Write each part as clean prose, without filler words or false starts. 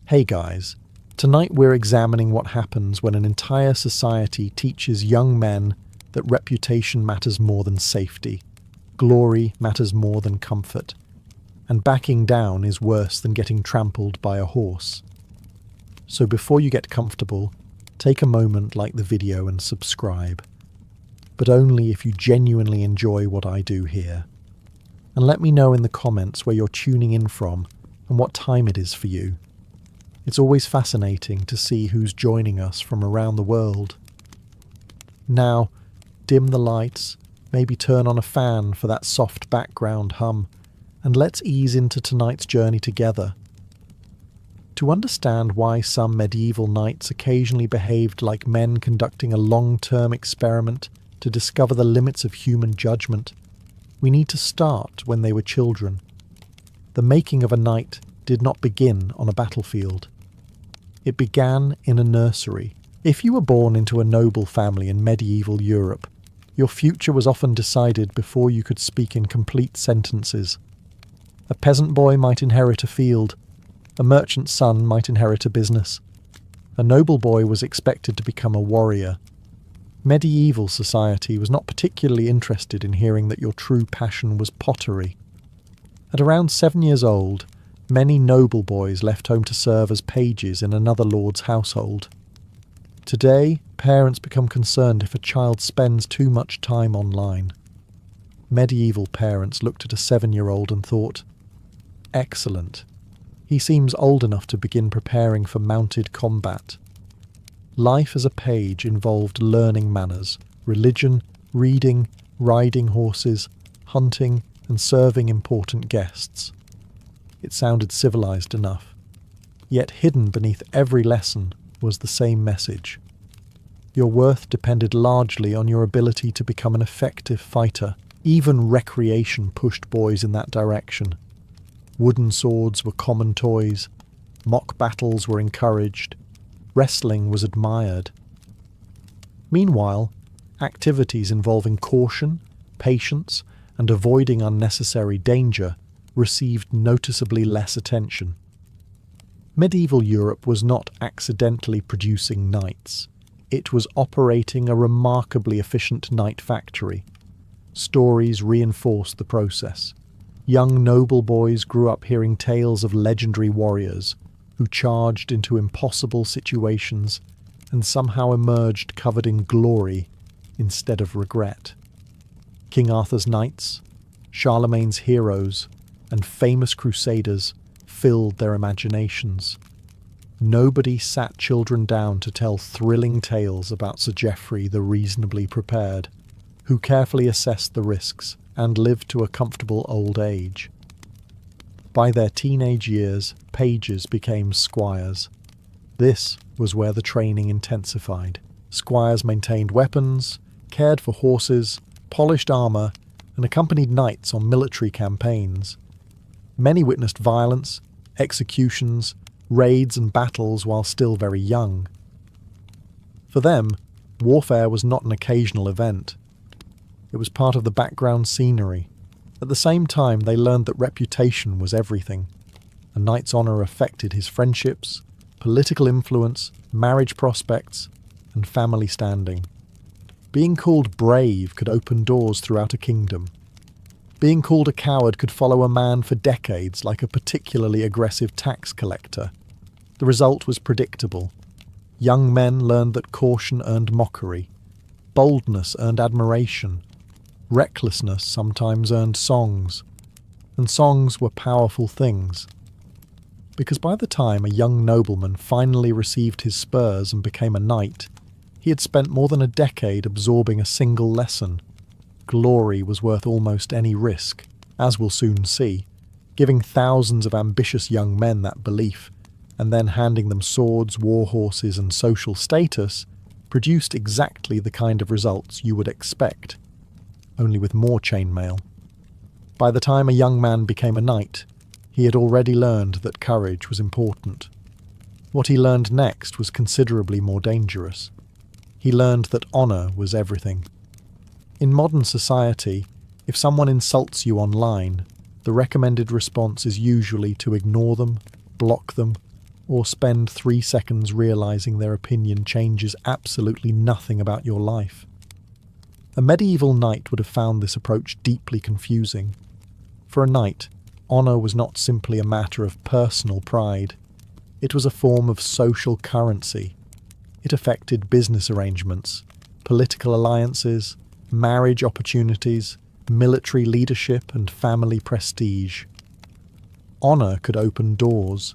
Hey guys, tonight we're examining what happens when an entire society teaches young men that reputation matters more than safety, glory matters more than comfort, and backing down is worse than getting trampled by a horse. So before you get comfortable, take a moment, like the video and subscribe. But only if you genuinely enjoy what I do here. And let me know in the comments where you're tuning in from and what time it is for you. It's always fascinating to see who's joining us from around the world. Now, dim the lights, maybe turn on a fan for that soft background hum, and let's ease into tonight's journey together. To understand why some medieval knights occasionally behaved like men conducting a long-term experiment to discover the limits of human judgment, we need to start when they were children. The making of a knight did not begin on a battlefield. It began in a nursery. If you were born into a noble family in medieval Europe, your future was often decided before you could speak in complete sentences. A peasant boy might inherit a field. A merchant's son might inherit a business. A noble boy was expected to become a warrior. Medieval society was not particularly interested in hearing that your true passion was pottery. At around 7 years old, many noble boys left home to serve as pages in another lord's household. Today, parents become concerned if a child spends too much time online. Medieval parents looked at a 7-year-old and thought, "Excellent. He seems old enough to begin preparing for mounted combat." Life as a page involved learning manners, religion, reading, riding horses, hunting, and serving important guests. It sounded civilized enough. Yet hidden beneath every lesson was the same message. Your worth depended largely on your ability to become an effective fighter. Even recreation pushed boys in that direction. Wooden swords were common toys. Mock battles were encouraged. Wrestling was admired. Meanwhile, activities involving caution, patience, and avoiding unnecessary danger received noticeably less attention. Medieval Europe was not accidentally producing knights. It was operating a remarkably efficient knight factory. Stories reinforced the process. Young noble boys grew up hearing tales of legendary warriors who charged into impossible situations and somehow emerged covered in glory instead of regret. King Arthur's knights, Charlemagne's heroes, and famous crusaders filled their imaginations. Nobody sat children down to tell thrilling tales about Sir Geoffrey the reasonably prepared, who carefully assessed the risks and lived to a comfortable old age. By their teenage years, pages became squires. This was where the training intensified. Squires maintained weapons, cared for horses, polished armour, and accompanied knights on military campaigns. Many witnessed violence, executions, raids and battles while still very young. For them, warfare was not an occasional event. It was part of the background scenery. At the same time, they learned that reputation was everything. A knight's honour affected his friendships, political influence, marriage prospects, and family standing. Being called brave could open doors throughout a kingdom. Being called a coward could follow a man for decades, like a particularly aggressive tax collector. The result was predictable. Young men learned that caution earned mockery. Boldness earned admiration. Recklessness sometimes earned songs, and songs were powerful things. Because by the time a young nobleman finally received his spurs and became a knight, he had spent more than a decade absorbing a single lesson. Glory was worth almost any risk, as we'll soon see. Giving thousands of ambitious young men that belief, and then handing them swords, war horses, and social status, produced exactly the kind of results you would expect, only with more chainmail. By the time a young man became a knight, he had already learned that courage was important. What he learned next was considerably more dangerous. He learned that honour was everything. In modern society, if someone insults you online, the recommended response is usually to ignore them, block them, or spend 3 seconds realizing their opinion changes absolutely nothing about your life. A medieval knight would have found this approach deeply confusing. For a knight, honor was not simply a matter of personal pride. It was a form of social currency. It affected business arrangements, political alliances, marriage opportunities, military leadership, and family prestige. Honor could open doors.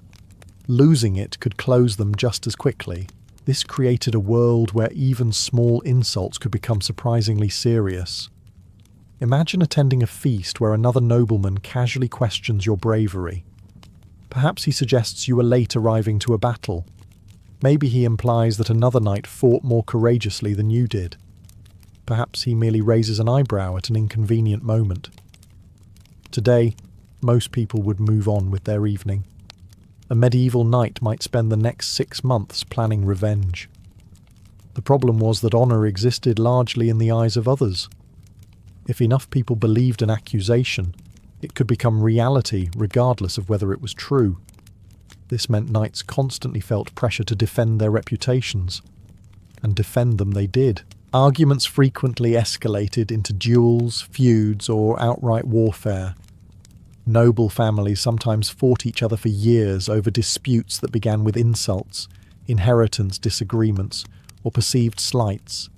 Losing it could close them just as quickly. This created a world where even small insults could become surprisingly serious. Imagine attending a feast where another nobleman casually questions your bravery. Perhaps he suggests you were late arriving to a battle. Maybe he implies that another knight fought more courageously than you did. Perhaps he merely raises an eyebrow at an inconvenient moment. Today, most people would move on with their evening. A medieval knight might spend the next 6 months planning revenge. The problem was that honor existed largely in the eyes of others. If enough people believed an accusation, it could become reality regardless of whether it was true. This meant knights constantly felt pressure to defend their reputations. And defend them they did. Arguments frequently escalated into duels, feuds, or outright warfare. Noble families sometimes fought each other for years over disputes that began with insults, inheritance disagreements, or perceived slights.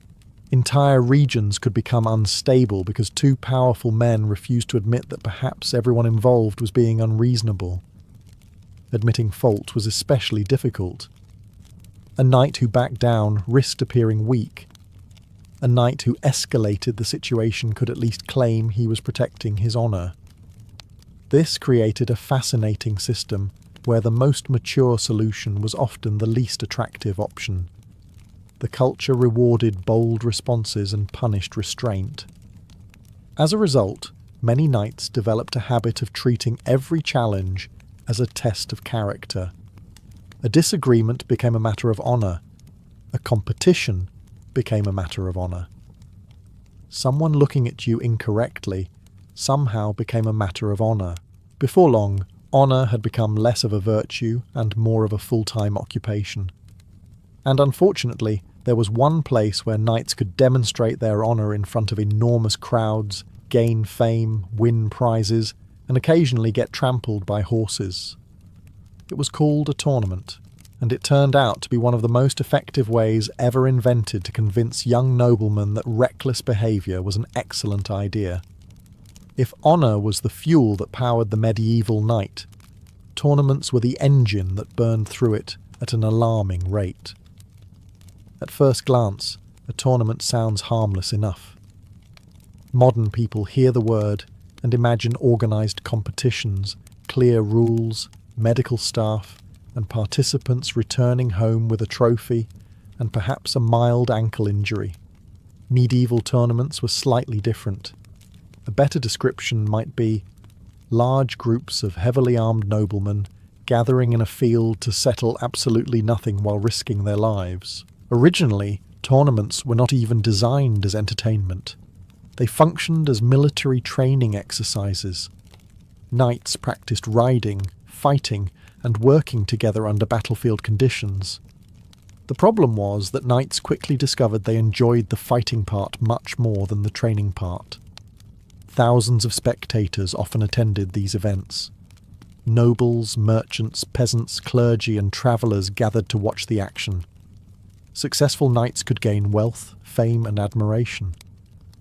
Entire regions could become unstable because two powerful men refused to admit that perhaps everyone involved was being unreasonable. Admitting fault was especially difficult. A knight who backed down risked appearing weak. A knight who escalated the situation could at least claim he was protecting his honor. This created a fascinating system where the most mature solution was often the least attractive option. The culture rewarded bold responses and punished restraint. As a result, many knights developed a habit of treating every challenge as a test of character. A disagreement became a matter of honor. A competition became a matter of honor. Someone looking at you incorrectly somehow became a matter of honor. Before long, honor had become less of a virtue and more of a full-time occupation. And unfortunately, there was one place where knights could demonstrate their honor in front of enormous crowds, gain fame, win prizes, and occasionally get trampled by horses. It was called a tournament, and it turned out to be one of the most effective ways ever invented to convince young noblemen that reckless behavior was an excellent idea. If honor was the fuel that powered the medieval knight, tournaments were the engine that burned through it at an alarming rate. At first glance, a tournament sounds harmless enough. Modern people hear the word and imagine organized competitions, clear rules, medical staff, and participants returning home with a trophy and perhaps a mild ankle injury. Medieval tournaments were slightly different. A better description might be large groups of heavily armed noblemen gathering in a field to settle absolutely nothing while risking their lives. Originally, tournaments were not even designed as entertainment. They functioned as military training exercises. Knights practiced riding, fighting, and working together under battlefield conditions. The problem was that knights quickly discovered they enjoyed the fighting part much more than the training part. Thousands of spectators often attended these events. Nobles, merchants, peasants, clergy, and travellers gathered to watch the action. Successful knights could gain wealth, fame, and admiration.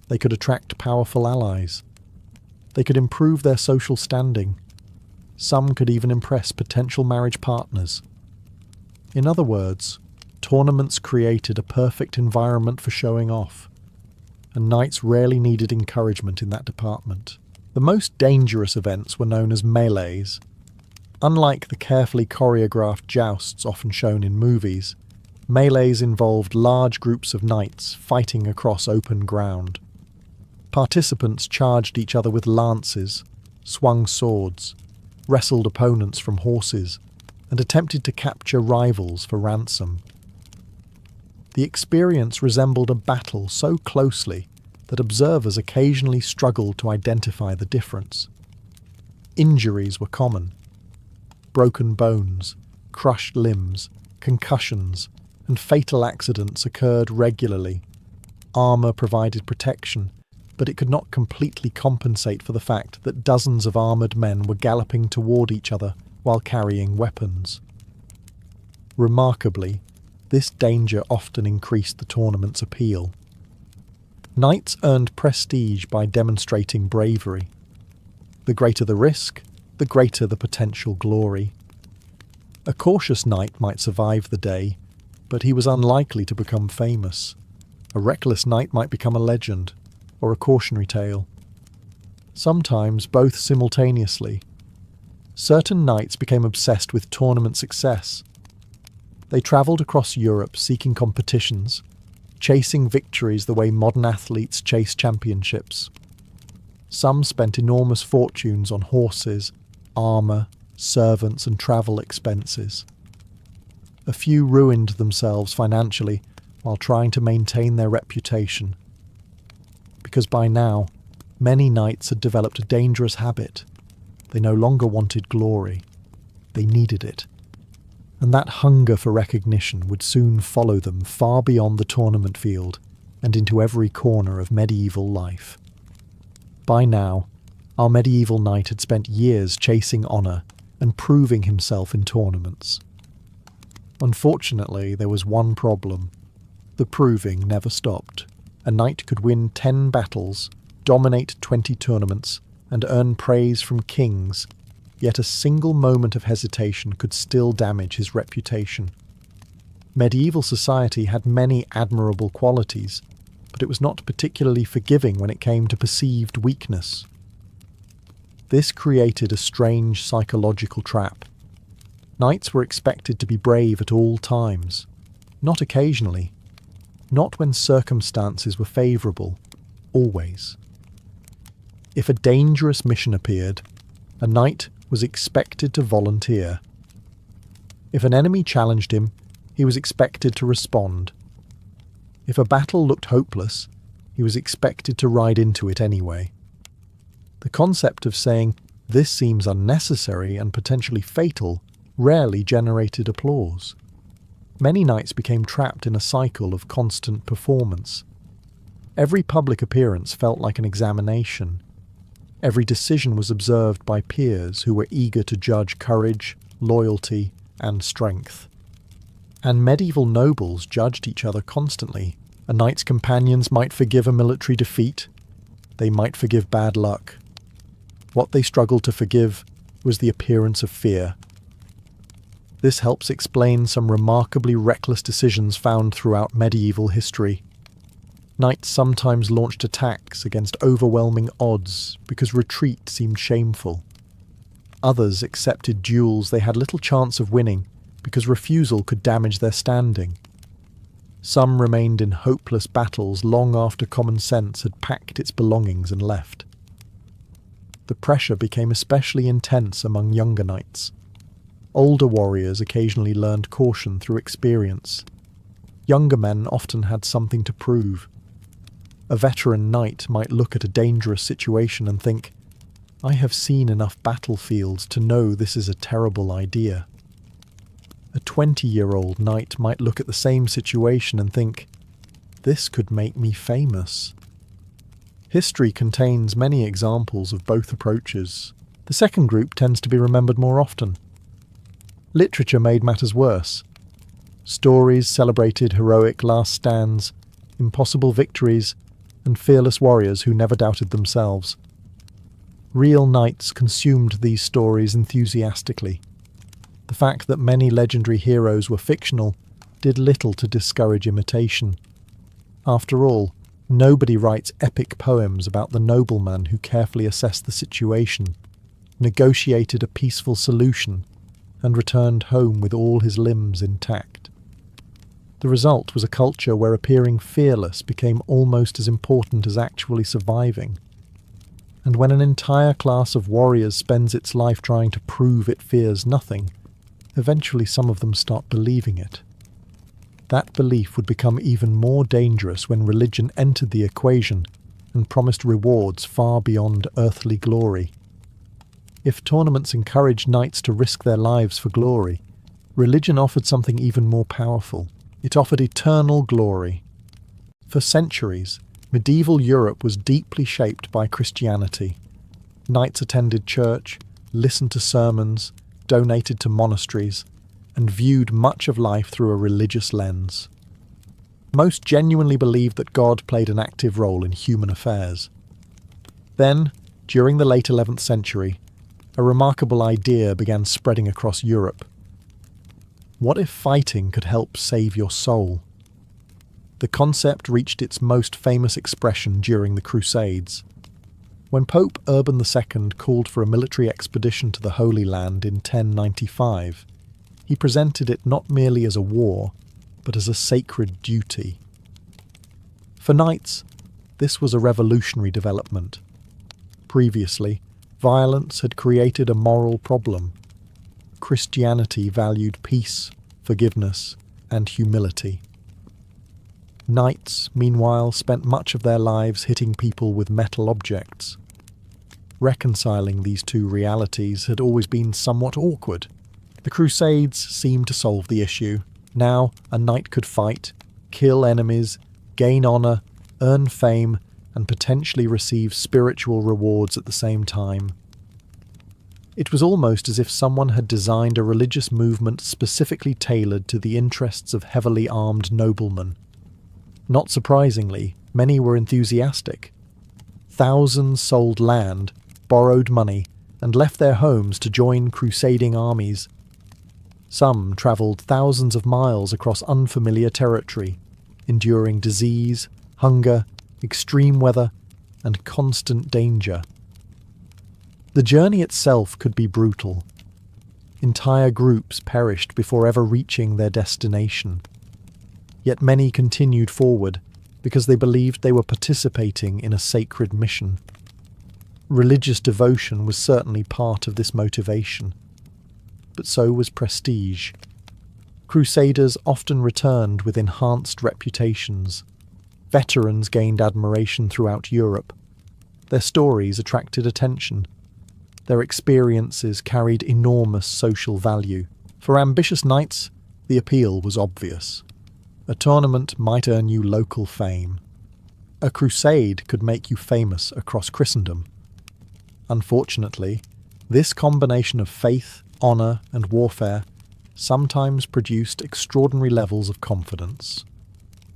They could attract powerful allies. They could improve their social standing. Some could even impress potential marriage partners. In other words, tournaments created a perfect environment for showing off, and knights rarely needed encouragement in that department. The most dangerous events were known as melees. Unlike the carefully choreographed jousts often shown in movies, melees involved large groups of knights fighting across open ground. Participants charged each other with lances, swung swords, wrestled opponents from horses, and attempted to capture rivals for ransom. The experience resembled a battle so closely that observers occasionally struggled to identify the difference. Injuries were common. Broken bones, Crushed limbs, concussions, and fatal accidents occurred regularly. Armour provided protection, but it could not completely compensate for the fact that dozens of armoured men were galloping toward each other while carrying weapons. Remarkably, this danger often increased the tournament's appeal. Knights earned prestige by demonstrating bravery. The greater the risk, the greater the potential glory. A cautious knight might survive the day, but he was unlikely to become famous. A reckless knight might become a legend, or a cautionary tale. Sometimes both simultaneously. Certain knights became obsessed with tournament success. They travelled across Europe seeking competitions, chasing victories the way modern athletes chase championships. Some spent enormous fortunes on horses, armour, servants and travel expenses. A few ruined themselves financially while trying to maintain their reputation. Because by now, many knights had developed a dangerous habit. They no longer wanted glory. They needed it. And that hunger for recognition would soon follow them far beyond the tournament field and into every corner of medieval life. By now, our medieval knight had spent years chasing honour and proving himself in tournaments. Unfortunately, there was one problem. The proving never stopped. A knight could win 10 battles, dominate 20 tournaments, and earn praise from kings, yet a single moment of hesitation could still damage his reputation. Medieval society had many admirable qualities, but it was not particularly forgiving when it came to perceived weakness. This created a strange psychological trap. Knights were expected to be brave at all times, not occasionally, not when circumstances were favourable, always. If a dangerous mission appeared, a knight was expected to volunteer. If an enemy challenged him, he was expected to respond. If a battle looked hopeless, he was expected to ride into it anyway. The concept of saying, "This seems unnecessary and potentially fatal," rarely generated applause. Many knights became trapped in a cycle of constant performance. Every public appearance felt like an examination. Every decision was observed by peers who were eager to judge courage, loyalty, and strength. And medieval nobles judged each other constantly. A knight's companions might forgive a military defeat. They might forgive bad luck. What they struggled to forgive was the appearance of fear. This helps explain some remarkably reckless decisions found throughout medieval history. Knights sometimes launched attacks against overwhelming odds because retreat seemed shameful. Others accepted duels they had little chance of winning because refusal could damage their standing. Some remained in hopeless battles long after common sense had packed its belongings and left. The pressure became especially intense among younger knights. Older warriors occasionally learned caution through experience. Younger men often had something to prove. A veteran knight might look at a dangerous situation and think, "I have seen enough battlefields to know this is a terrible idea." A 20-year-old knight might look at the same situation and think, "This could make me famous." History contains many examples of both approaches. The second group tends to be remembered more often. Literature made matters worse. Stories celebrated heroic last stands, impossible victories, and fearless warriors who never doubted themselves. Real knights consumed these stories enthusiastically. The fact that many legendary heroes were fictional did little to discourage imitation. After all, nobody writes epic poems about the nobleman who carefully assessed the situation, negotiated a peaceful solution, and returned home with all his limbs intact. The result was a culture where appearing fearless became almost as important as actually surviving. And when an entire class of warriors spends its life trying to prove it fears nothing, eventually some of them start believing it. That belief would become even more dangerous when religion entered the equation and promised rewards far beyond earthly glory. If tournaments encouraged knights to risk their lives for glory, religion offered something even more powerful. It offered eternal glory. For centuries, medieval Europe was deeply shaped by Christianity. Knights attended church, listened to sermons, donated to monasteries, and viewed much of life through a religious lens. Most genuinely believed that God played an active role in human affairs. Then, during the late 11th century, a remarkable idea began spreading across Europe. What if fighting could help save your soul? The concept reached its most famous expression during the Crusades. When Pope Urban II called for a military expedition to the Holy Land in 1095, he presented it not merely as a war, but as a sacred duty. For knights, this was a revolutionary development. Previously, violence had created a moral problem. Christianity valued peace, forgiveness, and humility. Knights, meanwhile, spent much of their lives hitting people with metal objects. Reconciling these two realities had always been somewhat awkward. The Crusades seemed to solve the issue. Now, a knight could fight, kill enemies, gain honour, earn fame, and potentially receive spiritual rewards at the same time. It was almost as if someone had designed a religious movement specifically tailored to the interests of heavily armed noblemen. Not surprisingly, many were enthusiastic. Thousands sold land, borrowed money, and left their homes to join crusading armies. Some travelled thousands of miles across unfamiliar territory, enduring disease, hunger, extreme weather, and constant danger. The journey itself could be brutal. Entire groups perished before ever reaching their destination. Yet many continued forward because they believed they were participating in a sacred mission. Religious devotion was certainly part of this motivation, but so was prestige. Crusaders often returned with enhanced reputations. Veterans gained admiration throughout Europe. Their stories attracted attention. Their experiences carried enormous social value. For ambitious knights, the appeal was obvious. A tournament might earn you local fame. A crusade could make you famous across Christendom. Unfortunately, this combination of faith, honour, and warfare sometimes produced extraordinary levels of confidence.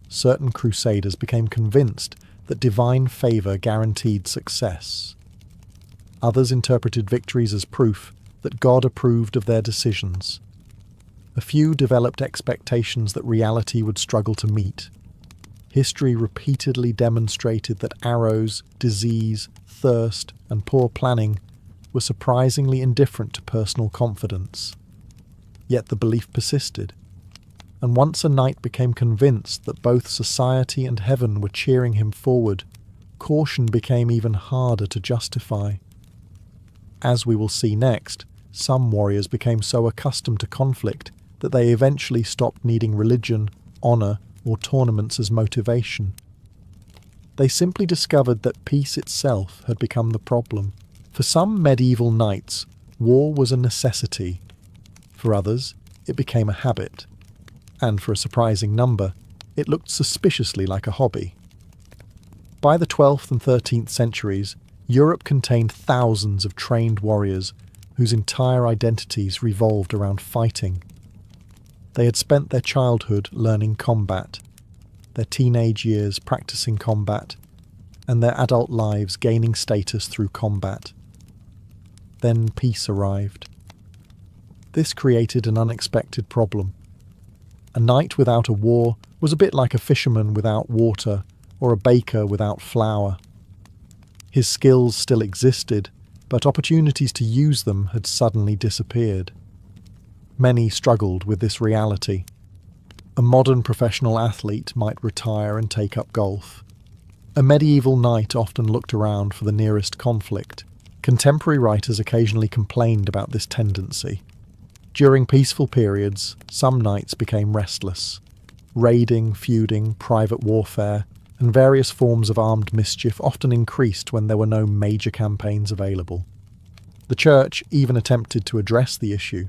Certain crusaders became convinced that divine favour guaranteed success. Others interpreted victories as proof that God approved of their decisions. A few developed expectations that reality would struggle to meet. History repeatedly demonstrated that arrows, disease, thirst, and poor planning were surprisingly indifferent to personal confidence. Yet the belief persisted, and once a knight became convinced that both society and heaven were cheering him forward, caution became even harder to justify. As we will see next, some warriors became so accustomed to conflict that they eventually stopped needing religion, honour, or tournaments as motivation. They simply discovered that peace itself had become the problem. For some medieval knights, war was a necessity. For others, it became a habit. And for a surprising number, it looked suspiciously like a hobby. By the 12th and 13th centuries, Europe contained thousands of trained warriors whose entire identities revolved around fighting. They had spent their childhood learning combat, their teenage years practicing combat, and their adult lives gaining status through combat. Then peace arrived. This created an unexpected problem. A knight without a war was a bit like a fisherman without water or a baker without flour. His skills still existed, but opportunities to use them had suddenly disappeared. Many struggled with this reality. A modern professional athlete might retire and take up golf. A medieval knight often looked around for the nearest conflict. Contemporary writers occasionally complained about this tendency. During peaceful periods, some knights became restless. Raiding, feuding, private warfare, and various forms of armed mischief often increased when there were no major campaigns available. The Church even attempted to address the issue.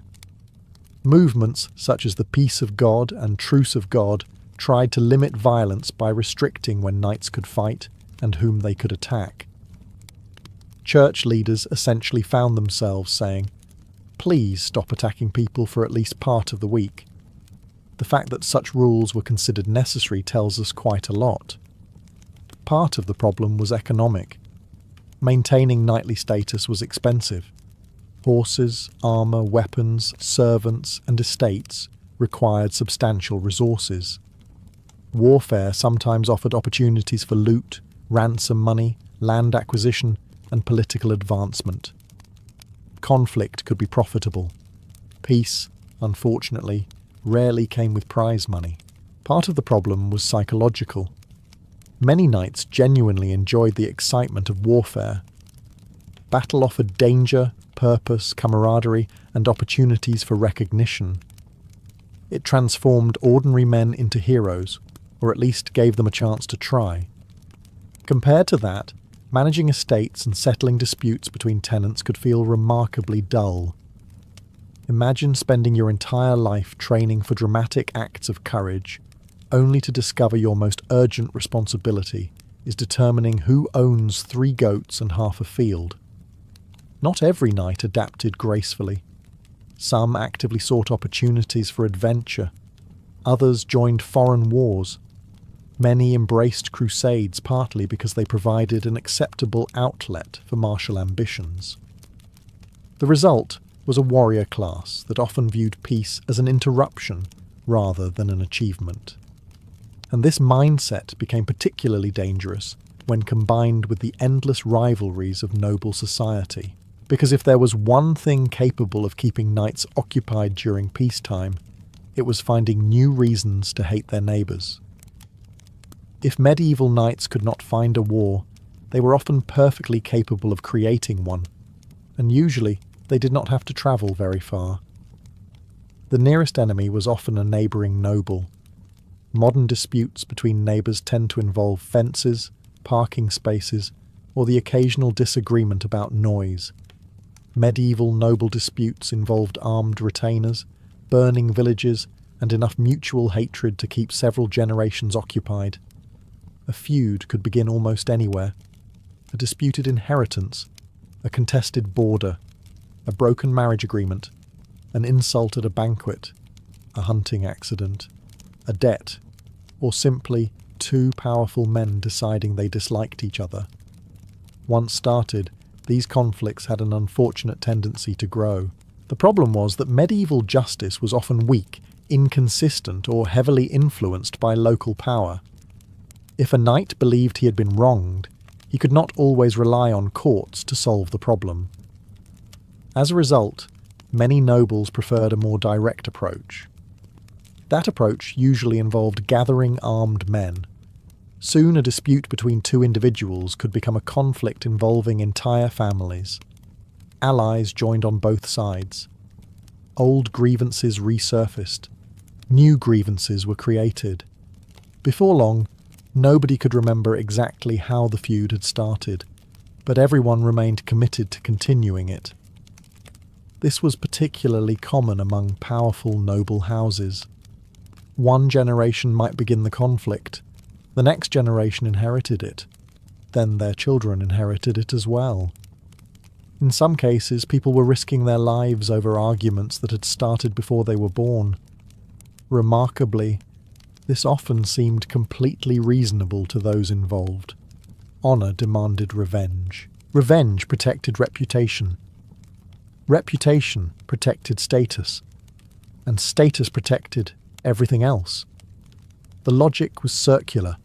Movements such as the Peace of God and Truce of God tried to limit violence by restricting when knights could fight and whom they could attack. Church leaders essentially found themselves saying, "Please stop attacking people for at least part of the week." The fact that such rules were considered necessary tells us quite a lot. Part of the problem was economic. Maintaining knightly status was expensive. Horses, armour, weapons, servants, and estates required substantial resources. Warfare sometimes offered opportunities for loot, ransom money, land acquisition, and political advancement. Conflict could be profitable. Peace, unfortunately, rarely came with prize money. Part of the problem was psychological. Many knights genuinely enjoyed the excitement of warfare. Battle offered danger, purpose, camaraderie, and opportunities for recognition. It transformed ordinary men into heroes, or at least gave them a chance to try. Compared to that, managing estates and settling disputes between tenants could feel remarkably dull. Imagine spending your entire life training for dramatic acts of courage, only to discover your most urgent responsibility is determining who owns 3 goats and half a field. Not every knight adapted gracefully. Some actively sought opportunities for adventure. Others joined foreign wars. Many embraced crusades partly because they provided an acceptable outlet for martial ambitions. The result was a warrior class that often viewed peace as an interruption rather than an achievement. And this mindset became particularly dangerous when combined with the endless rivalries of noble society. Because if there was one thing capable of keeping knights occupied during peacetime, it was finding new reasons to hate their neighbours. If medieval knights could not find a war, they were often perfectly capable of creating one, and usually they did not have to travel very far. The nearest enemy was often a neighbouring noble. Modern disputes between neighbours tend to involve fences, parking spaces, or the occasional disagreement about noise. Medieval noble disputes involved armed retainers, burning villages, and enough mutual hatred to keep several generations occupied. A feud could begin almost anywhere. A disputed inheritance, a contested border, a broken marriage agreement, an insult at a banquet, a hunting accident, a debt, or simply 2 powerful men deciding they disliked each other. Once started, these conflicts had an unfortunate tendency to grow. The problem was that medieval justice was often weak, inconsistent, or heavily influenced by local power. If a knight believed he had been wronged, he could not always rely on courts to solve the problem. As a result, many nobles preferred a more direct approach. That approach usually involved gathering armed men. Soon a dispute between 2 individuals could become a conflict involving entire families. Allies joined on both sides. Old grievances resurfaced. New grievances were created. Before long, nobody could remember exactly how the feud had started, but everyone remained committed to continuing it. This was particularly common among powerful noble houses. One generation might begin the conflict, the next generation inherited it, then their children inherited it as well. In some cases, people were risking their lives over arguments that had started before they were born. Remarkably, this often seemed completely reasonable to those involved. Honour demanded revenge. Revenge protected reputation. Reputation protected status. And status protected everything else. The logic was circular,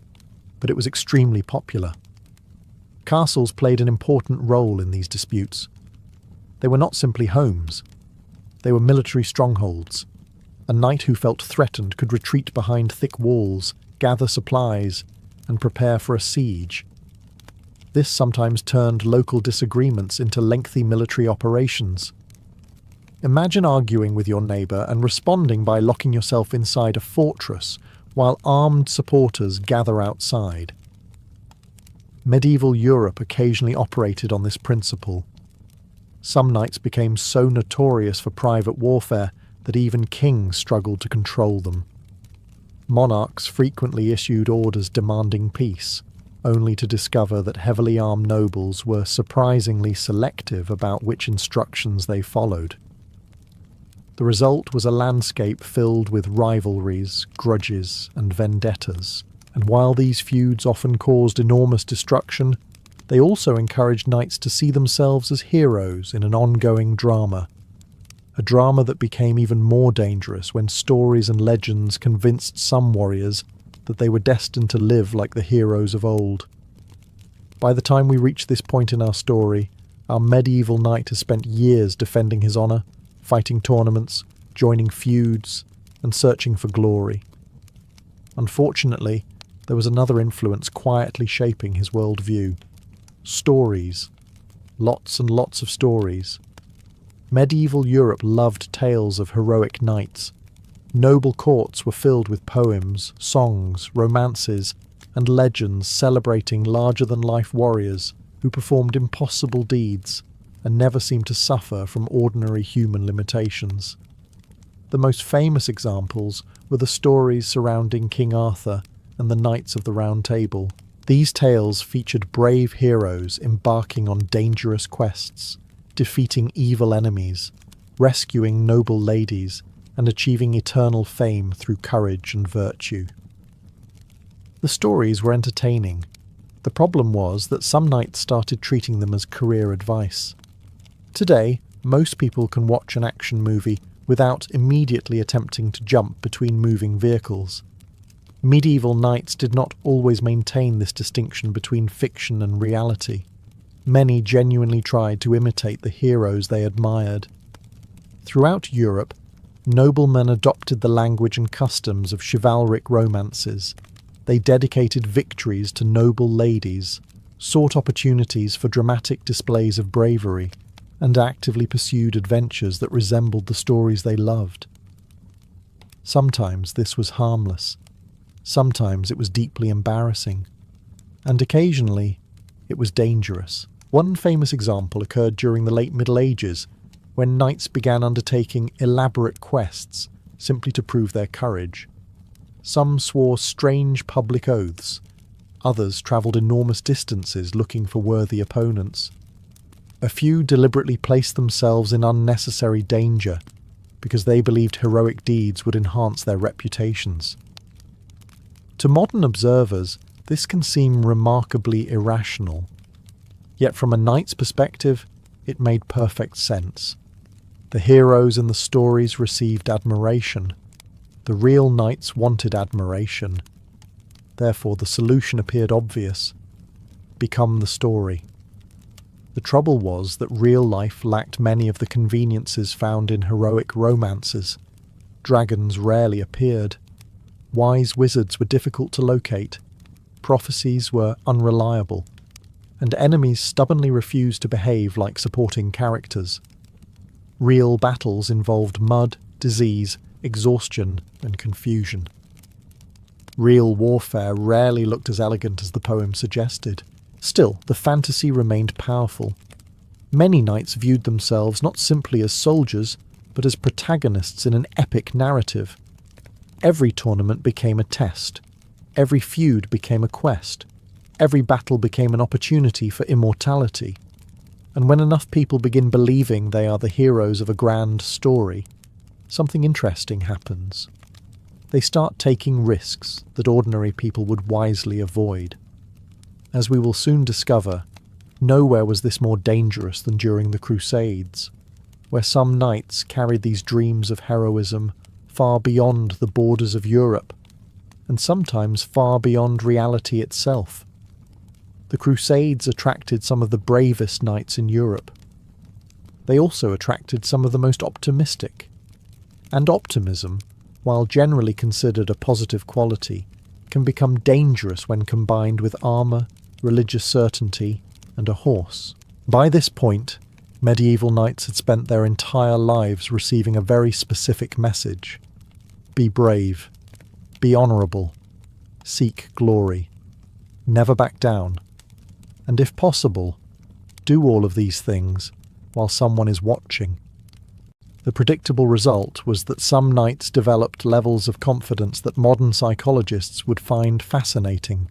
but it was extremely popular. Castles played an important role in these disputes. They were not simply homes. They were military strongholds. A knight who felt threatened could retreat behind thick walls, gather supplies, and prepare for a siege. This sometimes turned local disagreements into lengthy military operations. Imagine arguing with your neighbour and responding by locking yourself inside a fortress while armed supporters gather outside. Medieval Europe occasionally operated on this principle. Some knights became so notorious for private warfare that even kings struggled to control them. Monarchs frequently issued orders demanding peace, only to discover that heavily armed nobles were surprisingly selective about which instructions they followed. The result was a landscape filled with rivalries, grudges, and vendettas, and while these feuds often caused enormous destruction, they also encouraged knights to see themselves as heroes in an ongoing drama. A drama that became even more dangerous when stories and legends convinced some warriors that they were destined to live like the heroes of old. By the time we reach this point in our story, our medieval knight has spent years defending his honour, fighting tournaments, joining feuds, and searching for glory. Unfortunately, there was another influence quietly shaping his worldview. Stories. Lots and lots of stories. Medieval Europe loved tales of heroic knights. Noble courts were filled with poems, songs, romances, and legends celebrating larger-than-life warriors who performed impossible deeds and never seemed to suffer from ordinary human limitations. The most famous examples were the stories surrounding King Arthur and the Knights of the Round Table. These tales featured brave heroes embarking on dangerous quests, defeating evil enemies, rescuing noble ladies, and achieving eternal fame through courage and virtue. The stories were entertaining. The problem was that some knights started treating them as career advice. Today, most people can watch an action movie without immediately attempting to jump between moving vehicles. Medieval knights did not always maintain this distinction between fiction and reality. Many genuinely tried to imitate the heroes they admired. Throughout Europe, noblemen adopted the language and customs of chivalric romances. They dedicated victories to noble ladies, sought opportunities for dramatic displays of bravery, and actively pursued adventures that resembled the stories they loved. Sometimes this was harmless. Sometimes it was deeply embarrassing. And occasionally, it was dangerous. One famous example occurred during the late Middle Ages, when knights began undertaking elaborate quests simply to prove their courage. Some swore strange public oaths. Others travelled enormous distances looking for worthy opponents. A few deliberately placed themselves in unnecessary danger because they believed heroic deeds would enhance their reputations. To modern observers, this can seem remarkably irrational. Yet from a knight's perspective, it made perfect sense. The heroes in the stories received admiration. The real knights wanted admiration. Therefore, the solution appeared obvious. Become the story. The trouble was that real life lacked many of the conveniences found in heroic romances. Dragons rarely appeared. Wise wizards were difficult to locate. Prophecies were unreliable. And enemies stubbornly refused to behave like supporting characters. Real battles involved mud, disease, exhaustion, and confusion. Real warfare rarely looked as elegant as the poem suggested. Still, the fantasy remained powerful. Many knights viewed themselves not simply as soldiers, but as protagonists in an epic narrative. Every tournament became a test. Every feud became a quest. Every battle became an opportunity for immortality. And when enough people begin believing they are the heroes of a grand story, something interesting happens. They start taking risks that ordinary people would wisely avoid. As we will soon discover, nowhere was this more dangerous than during the Crusades, where some knights carried these dreams of heroism far beyond the borders of Europe, and sometimes far beyond reality itself. The Crusades attracted some of the bravest knights in Europe. They also attracted some of the most optimistic. And optimism, while generally considered a positive quality, can become dangerous when combined with armour, religious certainty, and a horse. By this point, medieval knights had spent their entire lives receiving a very specific message. Be brave. Be honourable. Seek glory. Never back down. And if possible, do all of these things while someone is watching. The predictable result was that some knights developed levels of confidence that modern psychologists would find fascinating.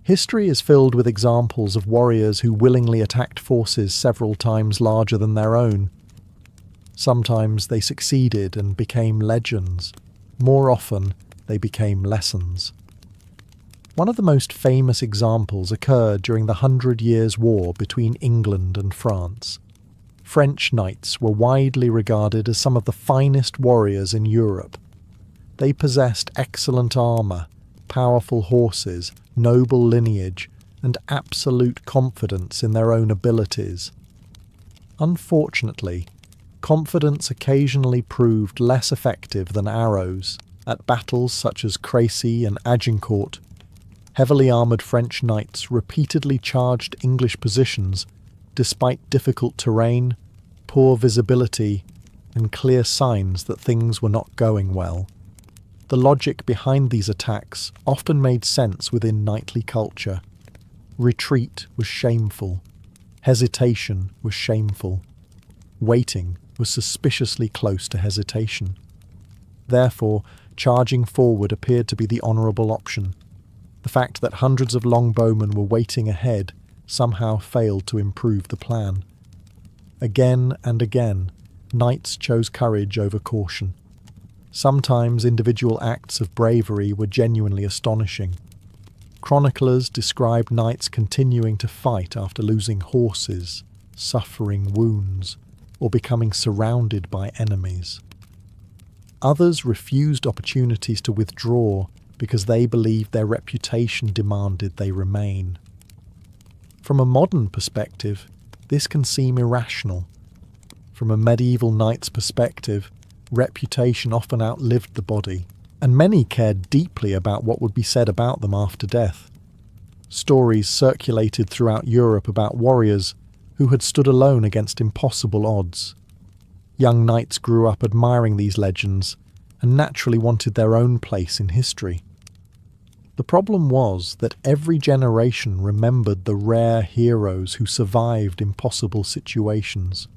History is filled with examples of warriors who willingly attacked forces several times larger than their own. Sometimes they succeeded and became legends. More often, they became lessons. One of the most famous examples occurred during the 100 Years' War between England and France. French knights were widely regarded as some of the finest warriors in Europe. They possessed excellent armour, powerful horses, noble lineage, and absolute confidence in their own abilities. Unfortunately, confidence occasionally proved less effective than arrows. At battles such as Crécy and Agincourt, heavily armoured French knights repeatedly charged English positions despite difficult terrain, poor visibility, and clear signs that things were not going well. The logic behind these attacks often made sense within knightly culture. Retreat was shameful. Hesitation was shameful. Waiting was suspiciously close to hesitation. Therefore, charging forward appeared to be the honourable option. The fact that hundreds of longbowmen were waiting ahead somehow failed to improve the plan. Again and again, knights chose courage over caution. Sometimes individual acts of bravery were genuinely astonishing. Chroniclers described knights continuing to fight after losing horses, suffering wounds, or becoming surrounded by enemies. Others refused opportunities to withdraw because they believed their reputation demanded they remain. From a modern perspective, this can seem irrational. From a medieval knight's perspective, reputation often outlived the body, and many cared deeply about what would be said about them after death. Stories circulated throughout Europe about warriors who had stood alone against impossible odds. Young knights grew up admiring these legends and naturally wanted their own place in history. The problem was that every generation remembered the rare heroes who survived impossible situations.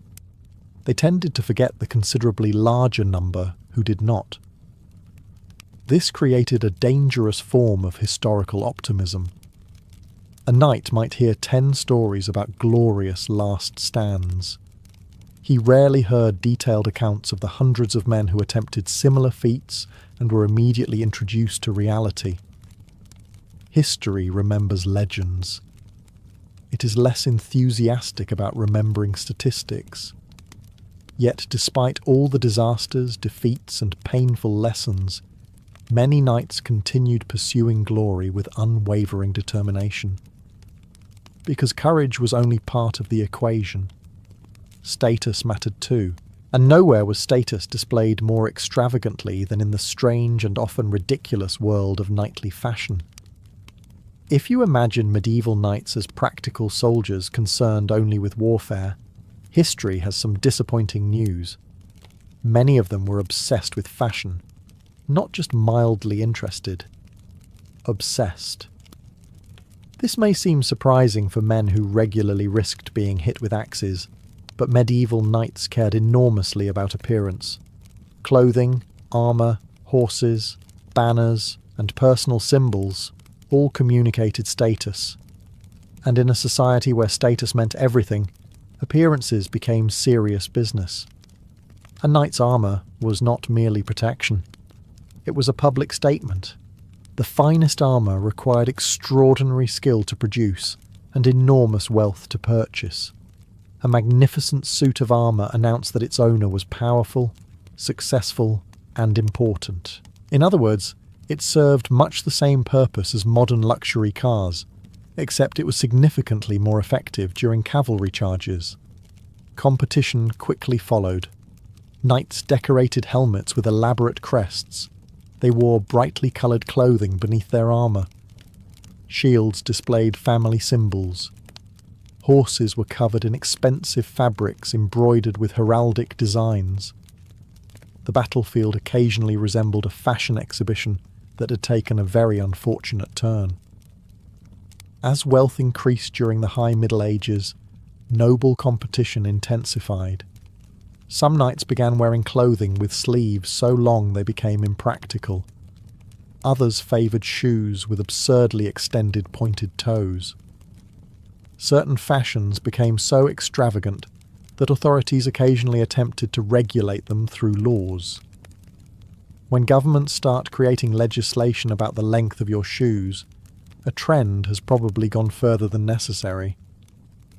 They tended to forget the considerably larger number who did not. This created a dangerous form of historical optimism. A knight might hear 10 stories about glorious last stands. He rarely heard detailed accounts of the hundreds of men who attempted similar feats and were immediately introduced to reality. History remembers legends. It is less enthusiastic about remembering statistics. Yet, despite all the disasters, defeats, and painful lessons, many knights continued pursuing glory with unwavering determination. Because courage was only part of the equation. Status mattered too, and nowhere was status displayed more extravagantly than in the strange and often ridiculous world of knightly fashion. If you imagine medieval knights as practical soldiers concerned only with warfare, history has some disappointing news. Many of them were obsessed with fashion, not just mildly interested. Obsessed. This may seem surprising for men who regularly risked being hit with axes, but medieval knights cared enormously about appearance. Clothing, armour, horses, banners, and personal symbols all communicated status. And in a society where status meant everything, appearances became serious business. A knight's armour was not merely protection. It was a public statement. The finest armour required extraordinary skill to produce and enormous wealth to purchase. A magnificent suit of armour announced that its owner was powerful, successful, and important. In other words, it served much the same purpose as modern luxury cars, except it was significantly more effective during cavalry charges. Competition quickly followed. Knights decorated helmets with elaborate crests. They wore brightly coloured clothing beneath their armour. Shields displayed family symbols. Horses were covered in expensive fabrics embroidered with heraldic designs. The battlefield occasionally resembled a fashion exhibition that had taken a very unfortunate turn. As wealth increased during the High Middle Ages, noble competition intensified. Some knights began wearing clothing with sleeves so long they became impractical. Others favoured shoes with absurdly extended pointed toes. Certain fashions became so extravagant that authorities occasionally attempted to regulate them through laws. When governments start creating legislation about the length of your shoes, a trend has probably gone further than necessary.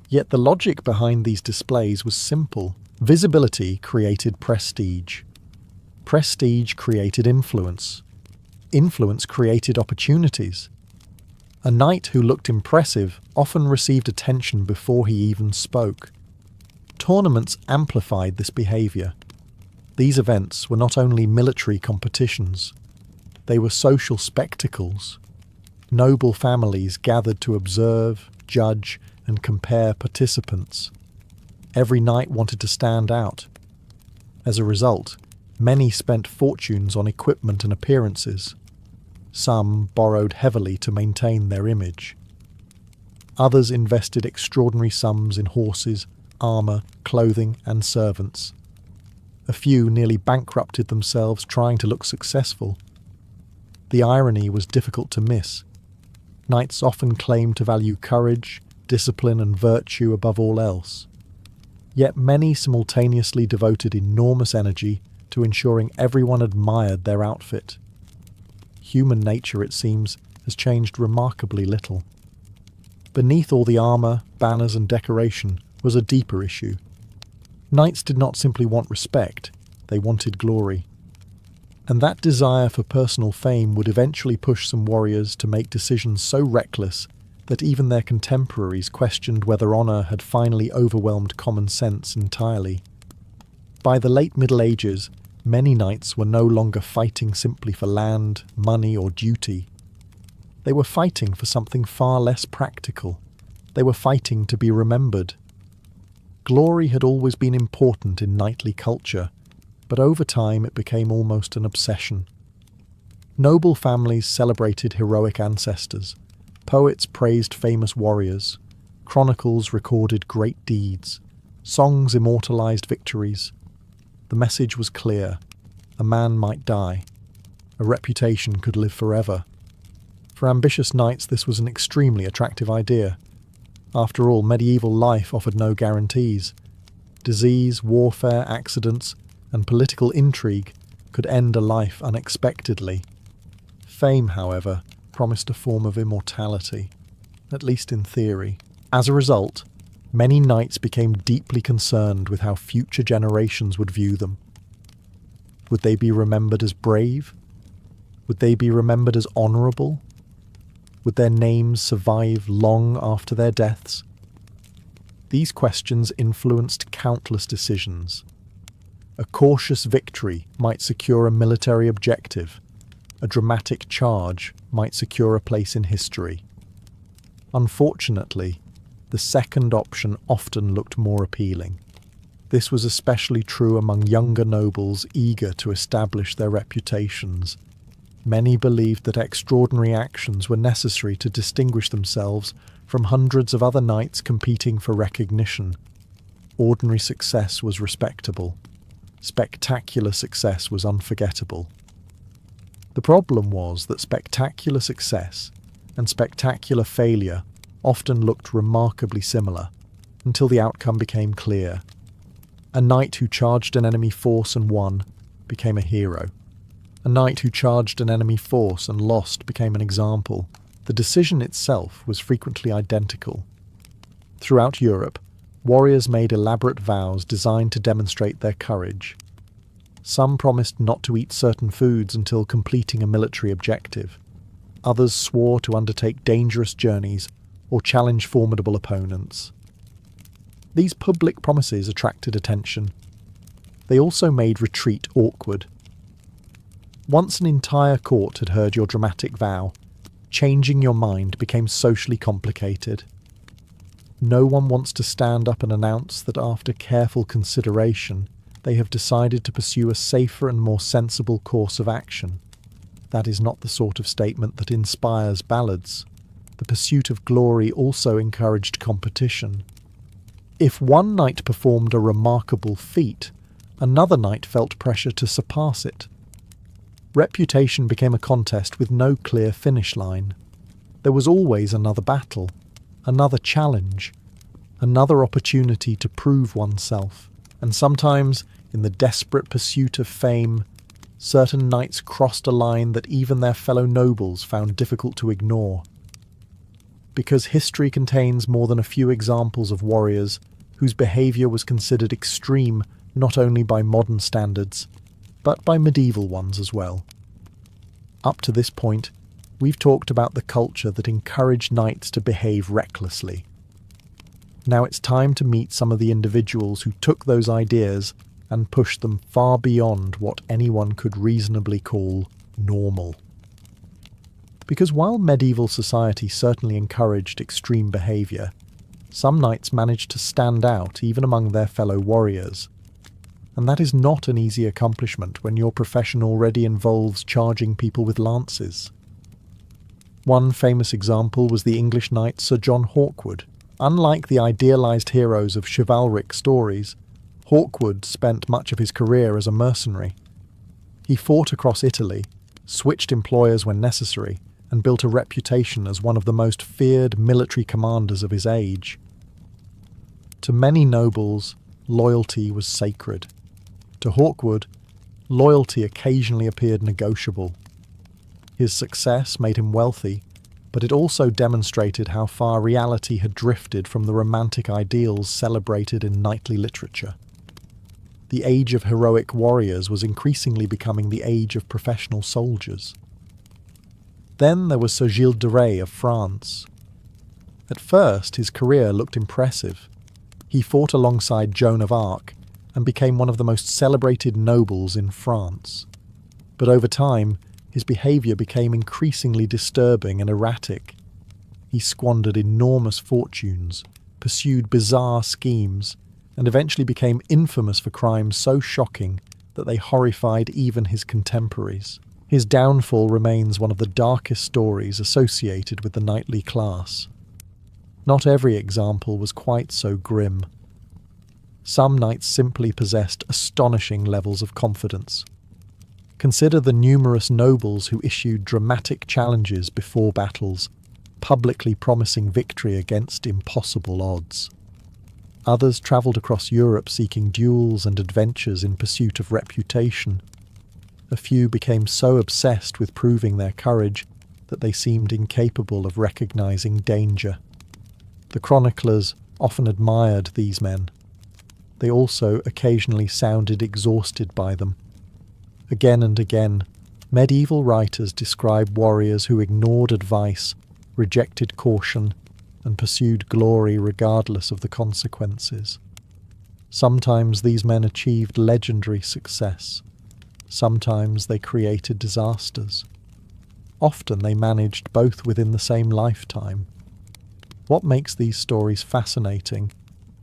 Yet the logic behind these displays was simple. Visibility created prestige. Prestige created influence. Influence created opportunities. A knight who looked impressive often received attention before he even spoke. Tournaments amplified this behaviour. These events were not only military competitions, they were social spectacles. Noble families gathered to observe, judge, and compare participants. Every knight wanted to stand out. As a result, many spent fortunes on equipment and appearances. Some borrowed heavily to maintain their image. Others invested extraordinary sums in horses, armour, clothing, and servants. A few nearly bankrupted themselves trying to look successful. The irony was difficult to miss. Knights often claimed to value courage, discipline, and virtue above all else. Yet many simultaneously devoted enormous energy to ensuring everyone admired their outfit. Human nature, it seems, has changed remarkably little. Beneath all the armour, banners, and decoration was a deeper issue. Knights did not simply want respect, they wanted glory. And that desire for personal fame would eventually push some warriors to make decisions so reckless that even their contemporaries questioned whether honour had finally overwhelmed common sense entirely. By the late Middle Ages, many knights were no longer fighting simply for land, money, or duty. They were fighting for something far less practical. They were fighting to be remembered. Glory had always been important in knightly culture, but over time it became almost an obsession. Noble families celebrated heroic ancestors. Poets praised famous warriors. Chronicles recorded great deeds. Songs immortalized victories. The message was clear. A man might die. A reputation could live forever. For ambitious knights, this was an extremely attractive idea. After all, medieval life offered no guarantees. Disease, warfare, accidents, and political intrigue could end a life unexpectedly. Fame, however, promised a form of immortality, at least in theory. As a result, many knights became deeply concerned with how future generations would view them. Would they be remembered as brave? Would they be remembered as honourable? Would their names survive long after their deaths? These questions influenced countless decisions. A cautious victory might secure a military objective. A dramatic charge might secure a place in history. Unfortunately, the second option often looked more appealing. This was especially true among younger nobles eager to establish their reputations. Many believed that extraordinary actions were necessary to distinguish themselves from hundreds of other knights competing for recognition. Ordinary success was respectable. Spectacular success was unforgettable. The problem was that spectacular success and spectacular failure often looked remarkably similar, until the outcome became clear. A knight who charged an enemy force and won became a hero. A knight who charged an enemy force and lost became an example. The decision itself was frequently identical. Throughout Europe, warriors made elaborate vows designed to demonstrate their courage. Some promised not to eat certain foods until completing a military objective. Others swore to undertake dangerous journeys or challenge formidable opponents. These public promises attracted attention. They also made retreat awkward. Once an entire court had heard your dramatic vow, changing your mind became socially complicated. No one wants to stand up and announce that after careful consideration, they have decided to pursue a safer and more sensible course of action. That is not the sort of statement that inspires ballads. The pursuit of glory also encouraged competition. If one knight performed a remarkable feat, Another knight felt pressure to surpass it. Reputation became a contest with no clear finish line. There was always another battle, another challenge, another opportunity to prove oneself, and sometimes, in the desperate pursuit of fame, certain knights crossed a line that even their fellow nobles found difficult to ignore. Because history contains more than a few examples of warriors whose behaviour was considered extreme not only by modern standards, but by medieval ones as well. Up to this point, we've talked about the culture that encouraged knights to behave recklessly. Now it's time to meet some of the individuals who took those ideas and pushed them far beyond what anyone could reasonably call normal. Because while medieval society certainly encouraged extreme behaviour, some knights managed to stand out even among their fellow warriors. And that is not an easy accomplishment when your profession already involves charging people with lances. One famous example was the English knight Sir John Hawkwood. Unlike the idealised heroes of chivalric stories, Hawkwood spent much of his career as a mercenary. He fought across Italy, switched employers when necessary, and built a reputation as one of the most feared military commanders of his age. To many nobles, loyalty was sacred. To Hawkwood, loyalty occasionally appeared negotiable. His success made him wealthy, but it also demonstrated how far reality had drifted from the romantic ideals celebrated in knightly literature. The age of heroic warriors was increasingly becoming the age of professional soldiers. Then there was Sir Gilles de Rais of France. At first, his career looked impressive. He fought alongside Joan of Arc and became one of the most celebrated nobles in France. But over time, his behaviour became increasingly disturbing and erratic. He squandered enormous fortunes, pursued bizarre schemes, and eventually became infamous for crimes so shocking that they horrified even his contemporaries. His downfall remains one of the darkest stories associated with the knightly class. Not every example was quite so grim. Some knights simply possessed astonishing levels of confidence. Consider the numerous nobles who issued dramatic challenges before battles, publicly promising victory against impossible odds. Others travelled across Europe seeking duels and adventures in pursuit of reputation. A few became so obsessed with proving their courage that they seemed incapable of recognising danger. The chroniclers often admired these men. They also occasionally sounded exhausted by them. Again and again, medieval writers describe warriors who ignored advice, rejected caution, and pursued glory regardless of the consequences. Sometimes these men achieved legendary success. Sometimes they created disasters. Often they managed both within the same lifetime. What makes these stories fascinating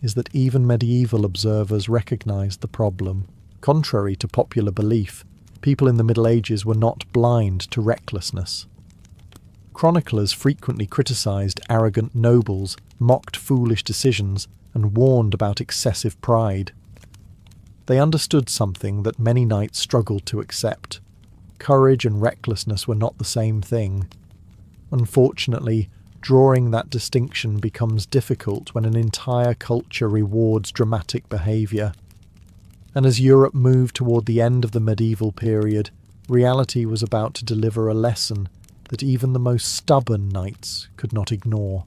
is that even medieval observers recognized the problem. Contrary to popular belief, people in the Middle Ages were not blind to recklessness. Chroniclers frequently criticized arrogant nobles, mocked foolish decisions, and warned about excessive pride. They understood something that many knights struggled to accept. Courage and recklessness were not the same thing. Unfortunately, drawing that distinction becomes difficult when an entire culture rewards dramatic behaviour. And as Europe moved toward the end of the medieval period, reality was about to deliver a lesson that even the most stubborn knights could not ignore.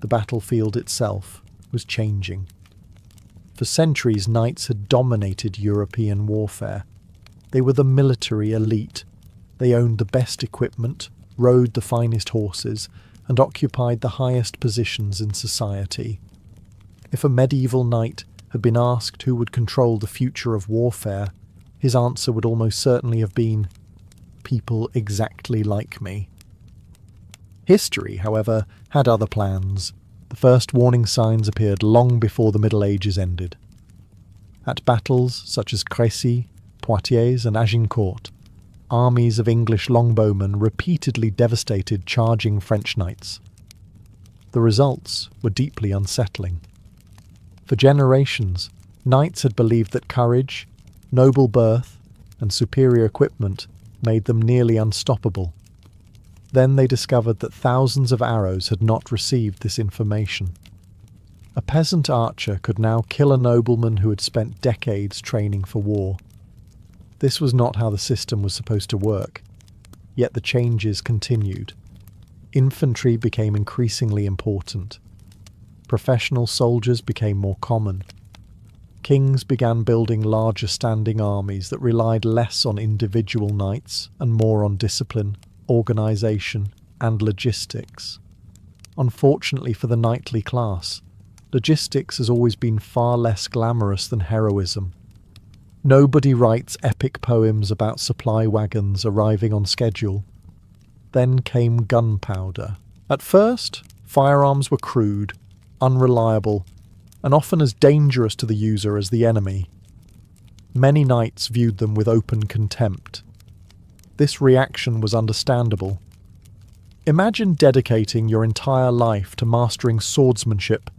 The battlefield itself was changing. For centuries, knights had dominated European warfare. They were the military elite. They owned the best equipment, rode the finest horses, and occupied the highest positions in society. If a medieval knight had been asked who would control the future of warfare, his answer would almost certainly have been, "People exactly like me." History, however, had other plans. The first warning signs appeared long before the Middle Ages ended. At battles such as Crécy, Poitiers and Agincourt, armies of English longbowmen repeatedly devastated charging French knights. The results were deeply unsettling. For generations, Knights had believed that courage, noble birth, and superior equipment made them nearly unstoppable. Then they discovered that thousands of arrows had not received this information. A peasant archer could now kill a nobleman who had spent decades training for war. This was not how the system was supposed to work, yet the changes continued. Infantry became increasingly important. Professional soldiers became more common. Kings began building larger standing armies that relied less on individual knights and more on discipline, organisation, and logistics. Unfortunately for the knightly class, logistics has always been far less glamorous than heroism. Nobody writes epic poems about supply wagons arriving on schedule. Then came gunpowder. At first, firearms were crude, unreliable, and often as dangerous to the user as the enemy. Many knights viewed them with open contempt. This reaction was understandable. Imagine dedicating your entire life to mastering swordsmanship,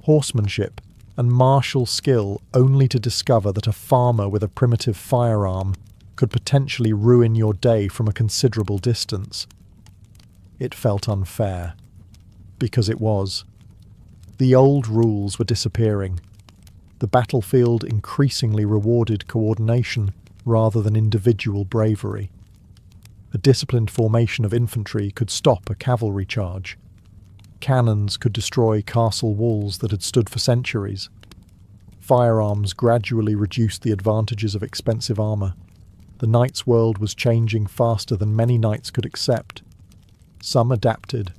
horsemanship, and martial skill only to discover that a farmer with a primitive firearm could potentially ruin your day from a considerable distance. It felt unfair. Because it was. The old rules were disappearing. The battlefield increasingly rewarded coordination rather than individual bravery. A disciplined formation of infantry could stop a cavalry charge. Cannons could destroy castle walls that had stood for centuries. Firearms gradually reduced the advantages of expensive armour. The knight's world was changing faster than many knights could accept. Some adapted,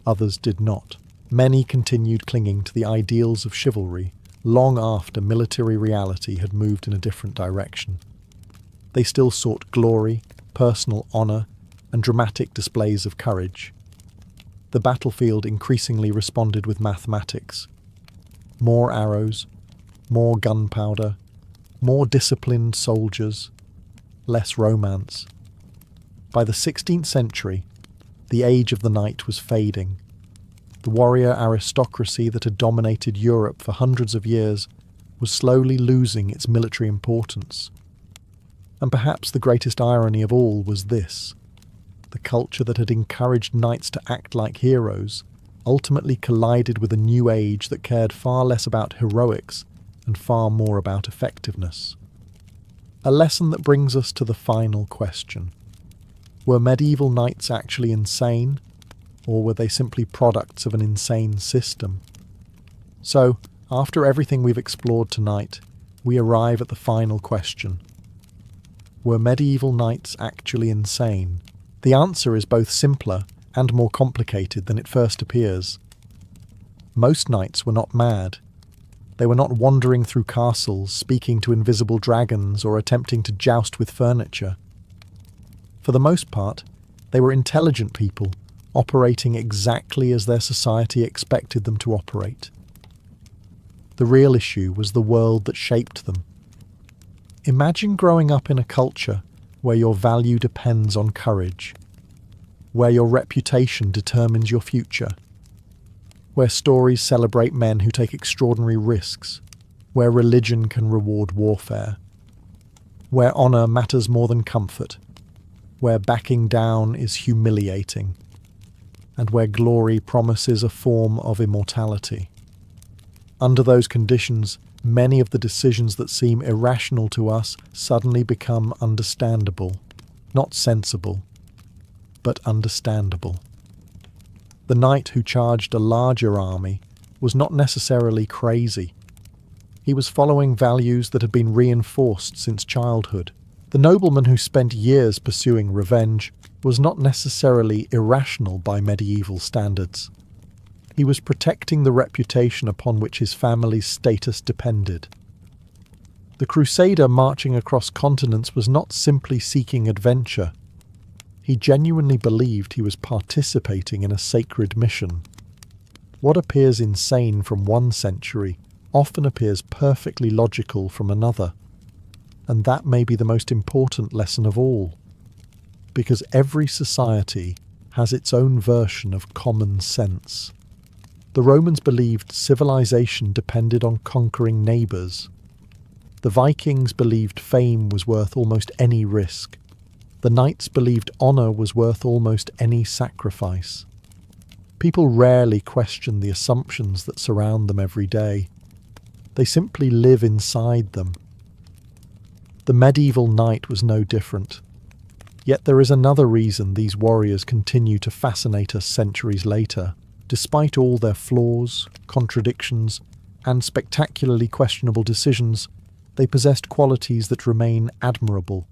others did not. Many continued clinging to the ideals of chivalry long after military reality had moved in a different direction. They still sought glory, personal honour, and dramatic displays of courage. The battlefield increasingly responded with mathematics. More arrows, more gunpowder, more disciplined soldiers, less romance. By the 16th century, the age of the knight was fading. The warrior aristocracy that had dominated Europe for hundreds of years was slowly losing its military importance. And perhaps the greatest irony of all was this: the culture that had encouraged knights to act like heroes ultimately collided with a new age that cared far less about heroics and far more about effectiveness. A lesson that brings us to the final question. Were medieval knights actually insane, or were they simply products of an insane system? So, after everything we've explored tonight, we arrive at the final question. Were medieval knights actually insane? The answer is both simpler and more complicated than it first appears. Most knights were not mad. They were not wandering through castles, speaking to invisible dragons, or attempting to joust with furniture. For the most part, they were intelligent people, operating exactly as their society expected them to operate. The real issue was the world that shaped them. Imagine growing up in a culture where your value depends on courage, where your reputation determines your future, where stories celebrate men who take extraordinary risks, where religion can reward warfare, where honour matters more than comfort, where backing down is humiliating, and where glory promises a form of immortality. Under those conditions, many of the decisions that seem irrational to us suddenly become understandable, not sensible, but understandable. The knight who charged a larger army was not necessarily crazy. He was following values that had been reinforced since childhood. The nobleman who spent years pursuing revenge was not necessarily irrational by medieval standards. He was protecting the reputation upon which his family's status depended. The crusader marching across continents was not simply seeking adventure. He genuinely believed he was participating in a sacred mission. What appears insane from one century often appears perfectly logical from another. And that may be the most important lesson of all, because every society has its own version of common sense. The Romans believed civilization depended on conquering neighbours. The Vikings believed fame was worth almost any risk. The knights believed honor was worth almost any sacrifice. People rarely question the assumptions that surround them every day. They simply live inside them. The medieval knight was no different. Yet there is another reason these warriors continue to fascinate us centuries later. Despite all their flaws, contradictions, and spectacularly questionable decisions, they possessed qualities that remain admirable.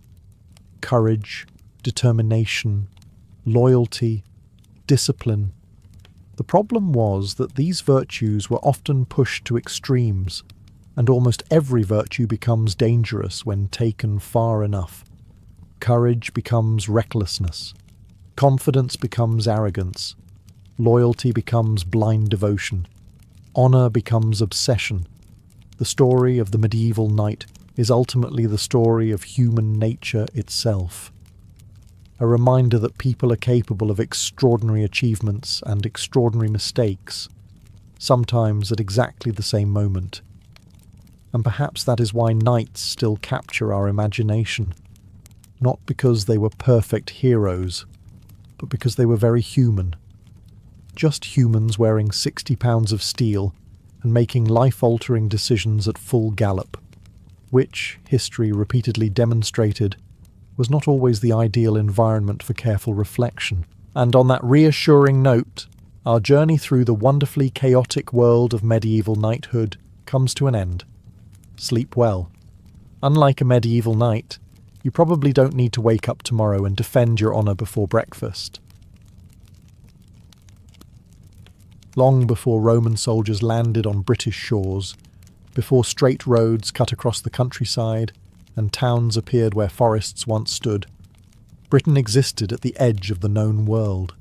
Courage, determination, loyalty, discipline. The problem was that these virtues were often pushed to extremes, and almost every virtue becomes dangerous when taken far enough. Courage becomes recklessness. Confidence becomes arrogance. Loyalty becomes blind devotion. Honor becomes obsession. The story of the medieval knight is ultimately the story of human nature itself. A reminder that people are capable of extraordinary achievements and extraordinary mistakes, sometimes at exactly the same moment. And perhaps that is why knights still capture our imagination, not because they were perfect heroes, but because they were very human. Just humans wearing 60 pounds of steel and making life-altering decisions at full gallop, which, history repeatedly demonstrated, was not always the ideal environment for careful reflection. And on that reassuring note, our journey through the wonderfully chaotic world of medieval knighthood comes to an end. Sleep well. Unlike a medieval knight, you probably don't need to wake up tomorrow and defend your honour before breakfast. Long before Roman soldiers landed on British shores, before straight roads cut across the countryside and towns appeared where forests once stood, Britain existed at the edge of the known world.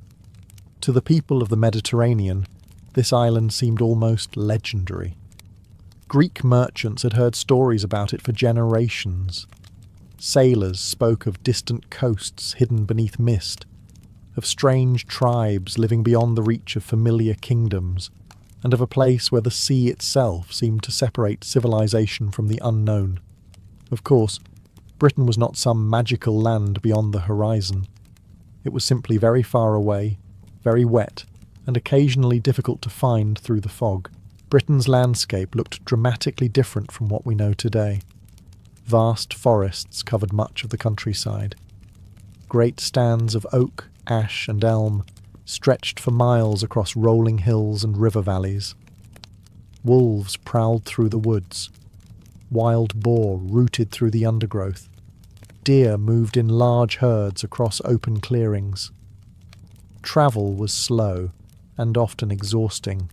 To the people of the Mediterranean, this island seemed almost legendary. Greek merchants had heard stories about it for generations. Sailors spoke of distant coasts hidden beneath mist, of strange tribes living beyond the reach of familiar kingdoms, and of a place where the sea itself seemed to separate civilization from the unknown. Of course, Britain was not some magical land beyond the horizon. It was simply very far away, very wet, and occasionally difficult to find through the fog. Britain's landscape looked dramatically different from what we know today. Vast forests covered much of the countryside. Great stands of oak, ash and elm stretched for miles across rolling hills and river valleys. Wolves prowled through the woods. Wild boar rooted through the undergrowth. Deer moved in large herds across open clearings. Travel was slow and often exhausting.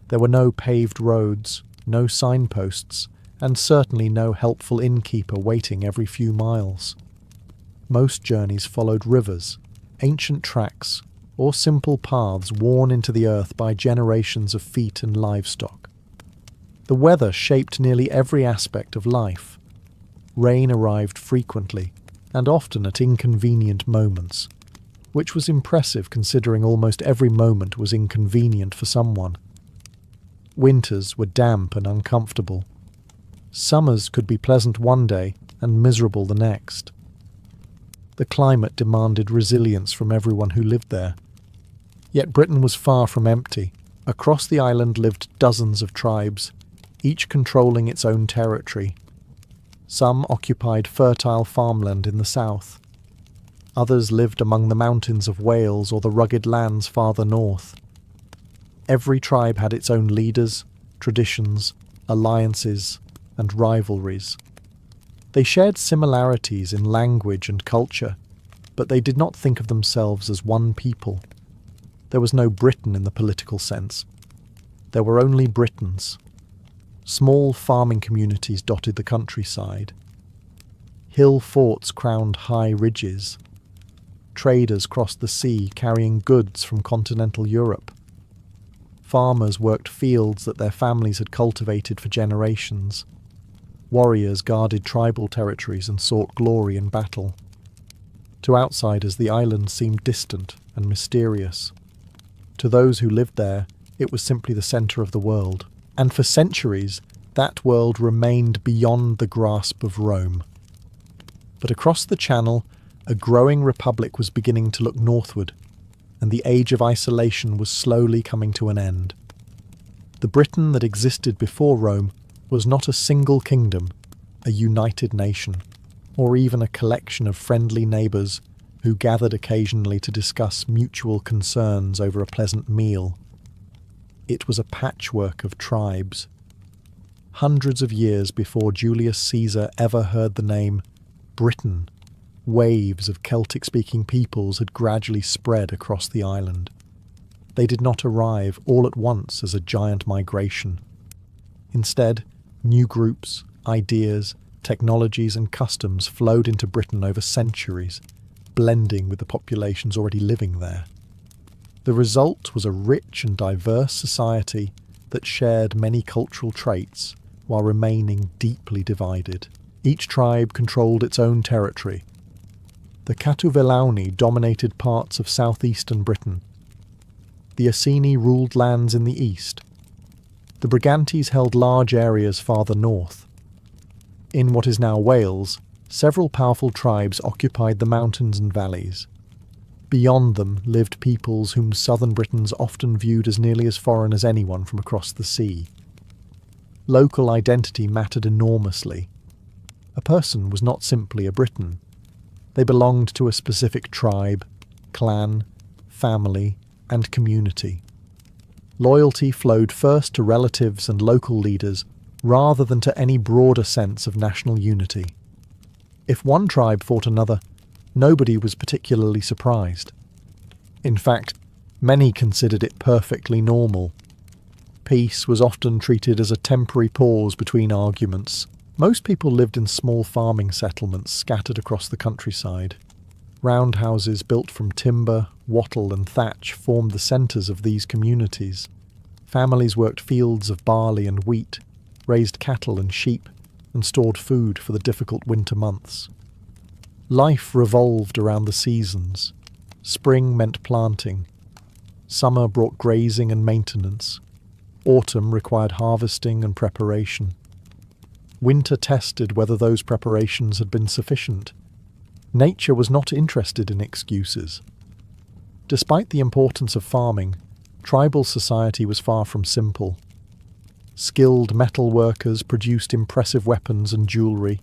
There were no paved roads, no signposts, and certainly no helpful innkeeper waiting every few miles. Most journeys followed rivers, ancient tracks, or simple paths worn into the earth by generations of feet and livestock. The weather shaped nearly every aspect of life. Rain arrived frequently, and often at inconvenient moments, which was impressive considering almost every moment was inconvenient for someone. Winters were damp and uncomfortable. Summers could be pleasant one day and miserable the next. The climate demanded resilience from everyone who lived there. Yet Britain was far from empty. Across the island lived dozens of tribes, each controlling its own territory. Some occupied fertile farmland in the south. Others lived among the mountains of Wales or the rugged lands farther north. Every tribe had its own leaders, traditions, alliances, and rivalries. They shared similarities in language and culture, but they did not think of themselves as one people. There was no Britain in the political sense. There were only Britons. Small farming communities dotted the countryside. Hill forts crowned high ridges. Traders crossed the sea carrying goods from continental Europe. Farmers worked fields that their families had cultivated for generations. Warriors guarded tribal territories and sought glory in battle. To outsiders, the island seemed distant and mysterious. To those who lived there, it was simply the centre of the world. And for centuries, That world remained beyond the grasp of Rome. But across the Channel, a growing republic was beginning to look northward, and the age of isolation was slowly coming to an end. The Britain that existed before Rome was not a single kingdom, a united nation, or even a collection of friendly neighbours who gathered occasionally to discuss mutual concerns over a pleasant meal. It was a patchwork of tribes. Hundreds of years before Julius Caesar ever heard the name Britain, waves of Celtic-speaking peoples had gradually spread across the island. They did not arrive all at once as a giant migration. Instead, new groups, ideas, technologies and customs flowed into Britain over centuries, blending with the populations already living there. The result was a rich and diverse society that shared many cultural traits while remaining deeply divided. Each tribe controlled its own territory. The Catuvelauni dominated parts of southeastern Britain. The Iceni ruled lands in the east. The Brigantes held large areas farther north. In what is now Wales, several powerful tribes occupied the mountains and valleys. Beyond them lived peoples whom southern Britons often viewed as nearly as foreign as anyone from across the sea. Local identity mattered enormously. A person was not simply a Briton. They belonged to a specific tribe, clan, family, and community. Loyalty flowed first to relatives and local leaders rather than to any broader sense of national unity. If one tribe fought another, nobody was particularly surprised. In fact, many considered it perfectly normal. Peace was often treated as a temporary pause between arguments. Most people lived in small farming settlements scattered across the countryside. Roundhouses built from timber, wattle and thatch formed the centres of these communities. Families worked fields of barley and wheat, raised cattle and sheep, and stored food for the difficult winter months. Life revolved around the seasons. Spring meant planting. Summer brought grazing and maintenance. Autumn required harvesting and preparation. Winter tested whether those preparations had been sufficient. Nature was not interested in excuses. Despite the importance of farming, tribal society was far from simple. Skilled metal workers produced impressive weapons and jewellery.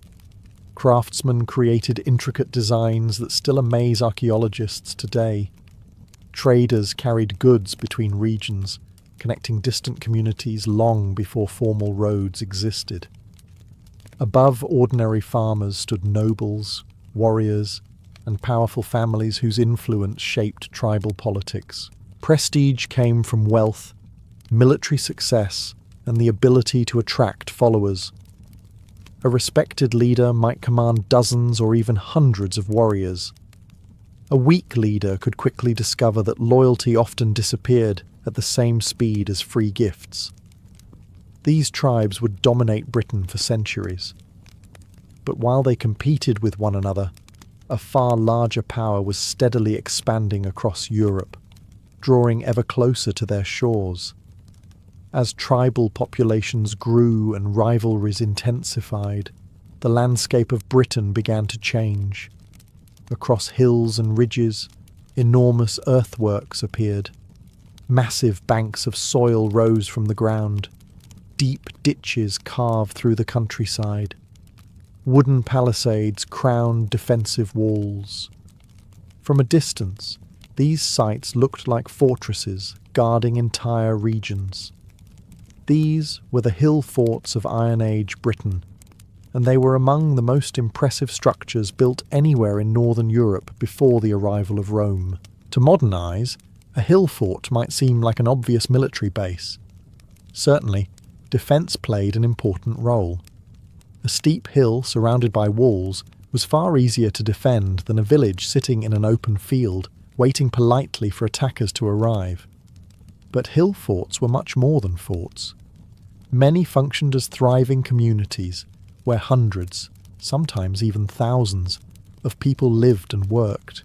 Craftsmen created intricate designs that still amaze archaeologists today. Traders carried goods between regions, connecting distant communities long before formal roads existed. Above ordinary farmers stood nobles, warriors, and powerful families whose influence shaped tribal politics. Prestige came from wealth, military success, and the ability to attract followers. A respected leader might command dozens or even hundreds of warriors. A weak leader could quickly discover that loyalty often disappeared at the same speed as free gifts. These tribes would dominate Britain for centuries. But while they competed with one another, a far larger power was steadily expanding across Europe, drawing ever closer to their shores. As tribal populations grew and rivalries intensified, the landscape of Britain began to change. Across hills and ridges, enormous earthworks appeared. Massive banks of soil rose from the ground. Deep ditches carved through the countryside. Wooden palisades crowned defensive walls. From a distance, these sites looked like fortresses guarding entire regions. These were the hill forts of Iron Age Britain, and they were among the most impressive structures built anywhere in northern Europe before the arrival of Rome. To modern eyes, a hill fort might seem like an obvious military base. Certainly, defence played an important role. A steep hill surrounded by walls was far easier to defend than a village sitting in an open field, waiting politely for attackers to arrive. But hill forts were much more than forts. Many functioned as thriving communities, where hundreds, sometimes even thousands, of people lived and worked.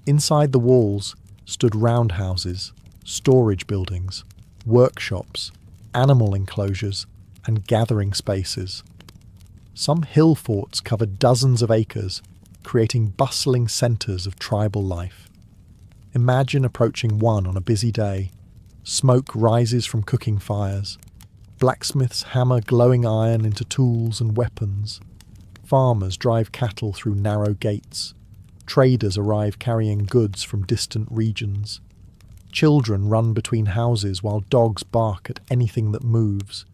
Inside the walls stood roundhouses, storage buildings, workshops, animal enclosures, and gathering spaces. Some hill forts covered dozens of acres, creating bustling centres of tribal life. Imagine approaching one on a busy day. Smoke rises from cooking fires. Blacksmiths hammer glowing iron into tools and weapons. Farmers drive cattle through narrow gates. Traders arrive carrying goods from distant regions. Children run between houses while dogs bark at anything that moves,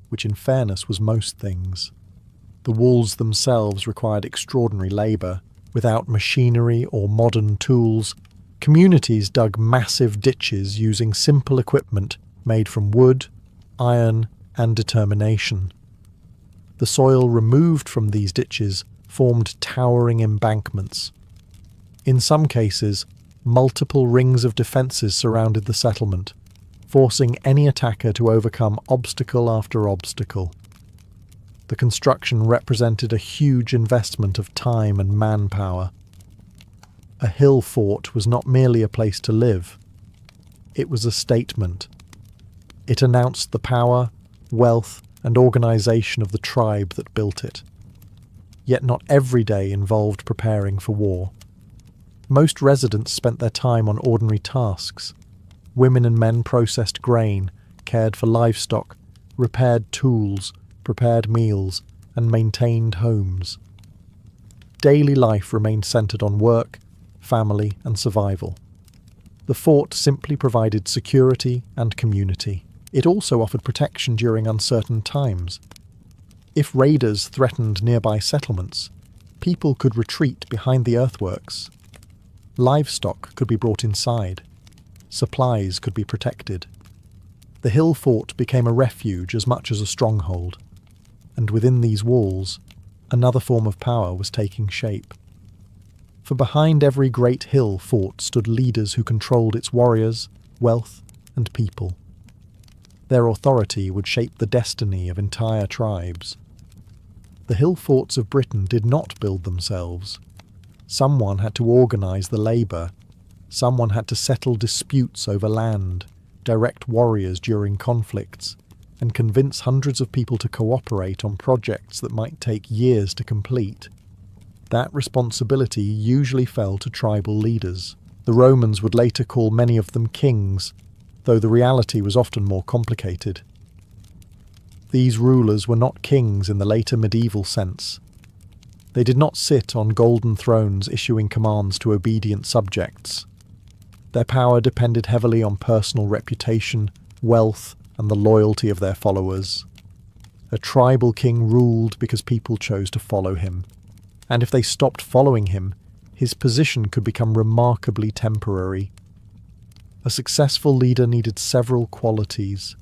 which in fairness was most things. The walls themselves required extraordinary labour. Without machinery or modern tools, communities dug massive ditches using simple equipment made from wood, iron, and determination. The soil removed from these ditches formed towering embankments. In some cases, multiple rings of defences surrounded the settlement, forcing any attacker to overcome obstacle after obstacle. The construction represented a huge investment of time and manpower. A hill fort was not merely a place to live. It was a statement. It announced the power, wealth, and organisation of the tribe that built it. Yet not every day involved preparing for war. Most residents spent their time on ordinary tasks. Women and men processed grain, cared for livestock, repaired tools, prepared meals, and maintained homes. Daily life remained centred on work, family, and survival. The fort simply provided security and community. It also offered protection during uncertain times. If raiders threatened nearby settlements, people could retreat behind the earthworks. Livestock could be brought inside. Supplies could be protected. The hill fort became a refuge as much as a stronghold. And within these walls, another form of power was taking shape. For behind every great hill fort stood leaders who controlled its warriors, wealth, and people. Their authority would shape the destiny of entire tribes. The hill forts of Britain did not build themselves. Someone had to organise the labour. Someone had to settle disputes over land, direct warriors during conflicts, and convince hundreds of people to cooperate on projects that might take years to complete. That responsibility usually fell to tribal leaders. The Romans would later call many of them kings, though the reality was often more complicated. These rulers were not kings in the later medieval sense. They did not sit on golden thrones issuing commands to obedient subjects. Their power depended heavily on personal reputation, wealth, and the loyalty of their followers. A tribal king ruled because people chose to follow him, and if they stopped following him, his position could become remarkably temporary. A successful leader needed several qualities.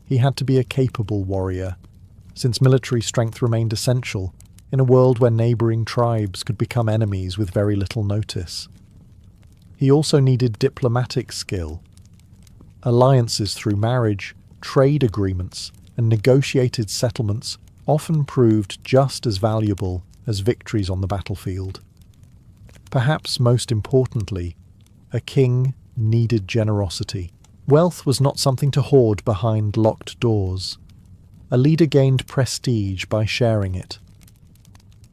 He had to be a capable warrior, since military strength remained essential in a world where neighbouring tribes could become enemies with very little notice. He also needed diplomatic skill. Alliances through marriage, trade agreements, and negotiated settlements often proved just as valuable as victories on the battlefield. Perhaps most importantly, a king needed generosity. Wealth was not something to hoard behind locked doors. A leader gained prestige by sharing it.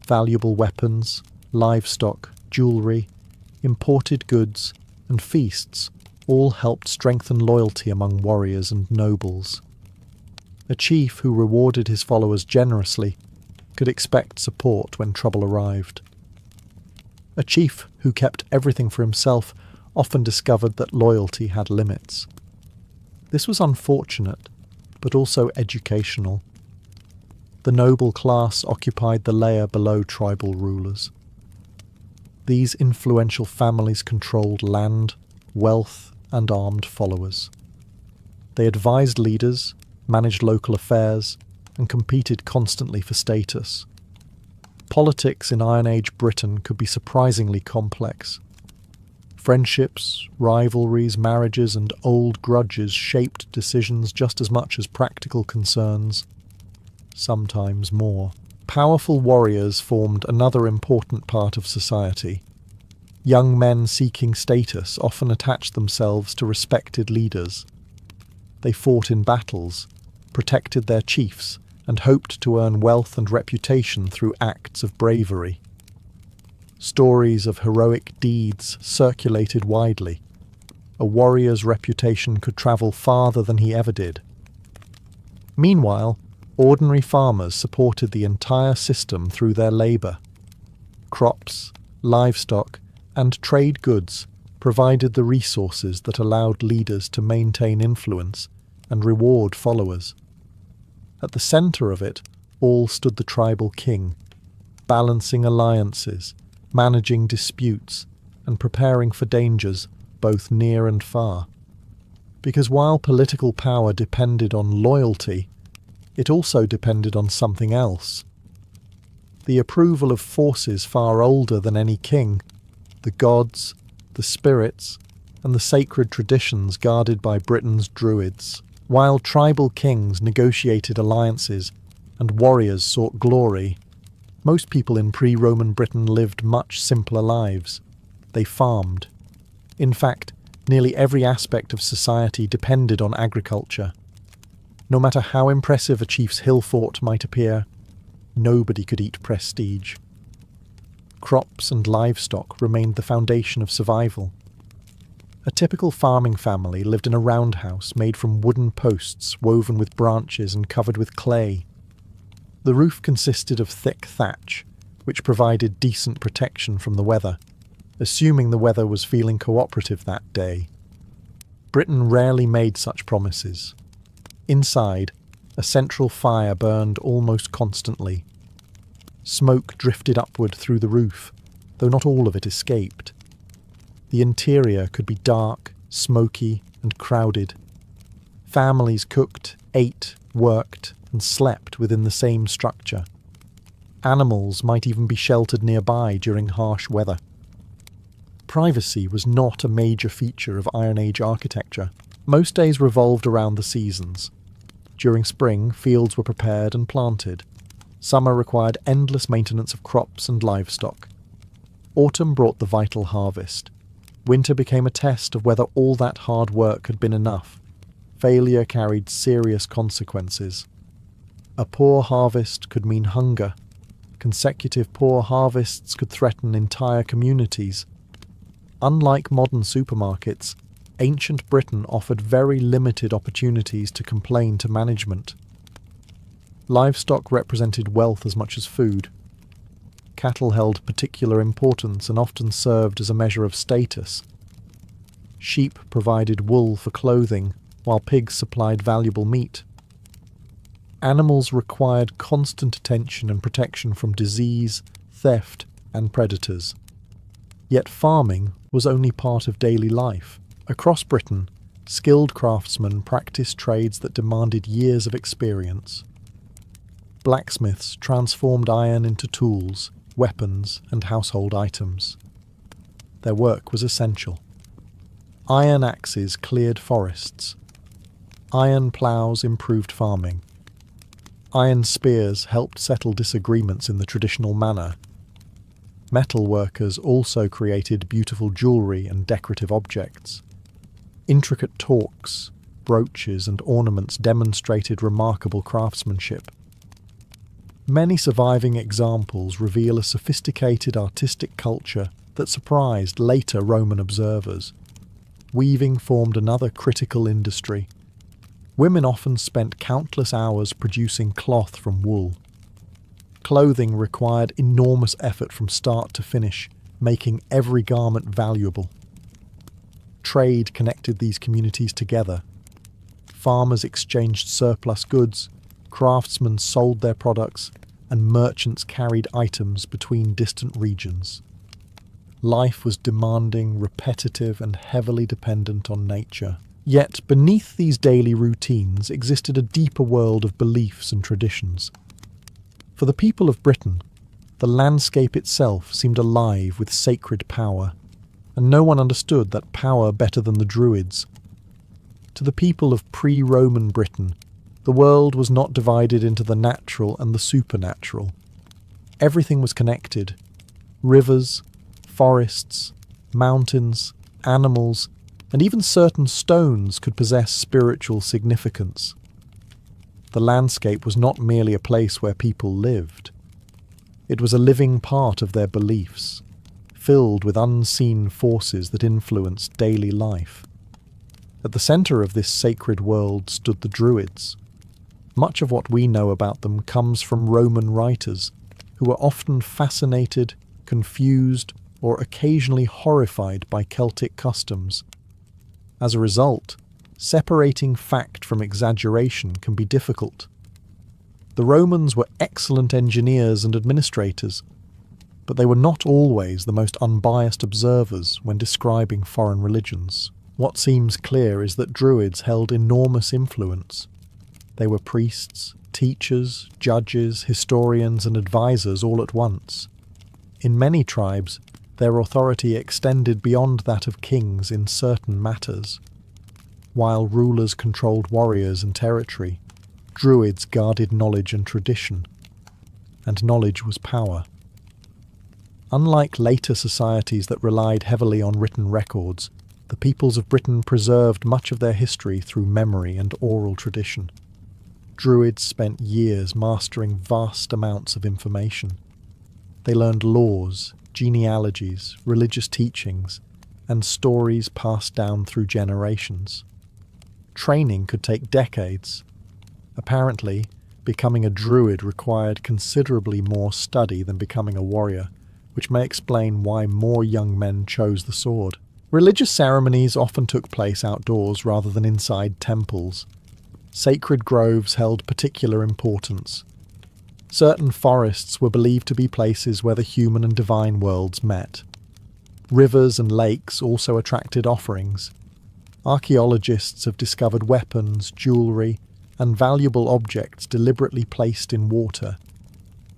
Valuable weapons, livestock, jewellery, imported goods, and feasts all helped strengthen loyalty among warriors and nobles. A chief who rewarded his followers generously could expect support when trouble arrived. A chief who kept everything for himself often discovered that loyalty had limits. This was unfortunate, but also educational. The noble class occupied the layer below tribal rulers. These influential families controlled land, wealth, and armed followers. They advised leaders, managed local affairs, and competed constantly for status. Politics in Iron Age Britain could be surprisingly complex. Friendships, rivalries, marriages, and old grudges shaped decisions just as much as practical concerns, sometimes more. Powerful warriors formed another important part of society. Young men seeking status often attached themselves to respected leaders. They fought in battles, protected their chiefs, and hoped to earn wealth and reputation through acts of bravery. Stories of heroic deeds circulated widely. A warrior's reputation could travel farther than he ever did. Meanwhile, ordinary farmers supported the entire system through their labour. Crops, livestock, and trade goods provided the resources that allowed leaders to maintain influence and reward followers. At the centre of it all stood the tribal king, balancing alliances, managing disputes, and preparing for dangers both near and far. Because while political power depended on loyalty, it also depended on something else. The approval of forces far older than any king, the gods, the spirits, and the sacred traditions guarded by Britain's druids. While tribal kings negotiated alliances and warriors sought glory, most people in pre-Roman Britain lived much simpler lives. They farmed. In fact, nearly every aspect of society depended on agriculture. No matter how impressive a chief's hill fort might appear, nobody could eat prestige. Crops and livestock remained the foundation of survival. A typical farming family lived in a roundhouse made from wooden posts woven with branches and covered with clay. The roof consisted of thick thatch, which provided decent protection from the weather, assuming the weather was feeling cooperative that day. Britain rarely made such promises. Inside, a central fire burned almost constantly. Smoke drifted upward through the roof, though not all of it escaped. The interior could be dark, smoky, and crowded. Families cooked, ate, worked, and slept within the same structure. Animals might even be sheltered nearby during harsh weather. Privacy was not a major feature of Iron Age architecture. Most days revolved around the seasons. During spring, fields were prepared and planted. Summer required endless maintenance of crops and livestock. Autumn brought the vital harvest. Winter became a test of whether all that hard work had been enough. Failure carried serious consequences. A poor harvest could mean hunger. Consecutive poor harvests could threaten entire communities. Unlike modern supermarkets, ancient Britain offered very limited opportunities to complain to management. Livestock represented wealth as much as food. Cattle held particular importance and often served as a measure of status. Sheep provided wool for clothing, while pigs supplied valuable meat. Animals required constant attention and protection from disease, theft, and predators. Yet farming was only part of daily life. Across Britain, skilled craftsmen practiced trades that demanded years of experience. Blacksmiths transformed iron into tools, weapons, and household items. Their work was essential. Iron axes cleared forests. Iron ploughs improved farming. Iron spears helped settle disagreements in the traditional manner. Metal workers also created beautiful jewellery and decorative objects. Intricate torques, brooches, and ornaments demonstrated remarkable craftsmanship. Many surviving examples reveal a sophisticated artistic culture that surprised later Roman observers. Weaving formed another critical industry. Women often spent countless hours producing cloth from wool. Clothing required enormous effort from start to finish, making every garment valuable. Trade connected these communities together. Farmers exchanged surplus goods, craftsmen sold their products, and merchants carried items between distant regions. Life was demanding, repetitive, and heavily dependent on nature. Yet beneath these daily routines existed a deeper world of beliefs and traditions. For the people of Britain, the landscape itself seemed alive with sacred power, and no one understood that power better than the Druids. To the people of pre-Roman Britain, the world was not divided into the natural and the supernatural. Everything was connected. Rivers, forests, mountains, animals, and even certain stones could possess spiritual significance. The landscape was not merely a place where people lived. It was a living part of their beliefs, filled with unseen forces that influenced daily life. At the centre of this sacred world stood the Druids. Much of what we know about them comes from Roman writers, who were often fascinated, confused, or occasionally horrified by Celtic customs. As a result, separating fact from exaggeration can be difficult. The Romans were excellent engineers and administrators, but they were not always the most unbiased observers when describing foreign religions. What seems clear is that Druids held enormous influence. They were priests, teachers, judges, historians, and advisors all at once. In many tribes, their authority extended beyond that of kings in certain matters. While rulers controlled warriors and territory, Druids guarded knowledge and tradition, and knowledge was power. Unlike later societies that relied heavily on written records, the peoples of Britain preserved much of their history through memory and oral tradition. Druids spent years mastering vast amounts of information. They learned laws, genealogies, religious teachings, and stories passed down through generations. Training could take decades. Apparently, becoming a druid required considerably more study than becoming a warrior, which may explain why more young men chose the sword. Religious ceremonies often took place outdoors rather than inside temples. Sacred groves held particular importance. Certain forests were believed to be places where the human and divine worlds met. Rivers and lakes also attracted offerings. Archaeologists have discovered weapons, jewellery, and valuable objects deliberately placed in water.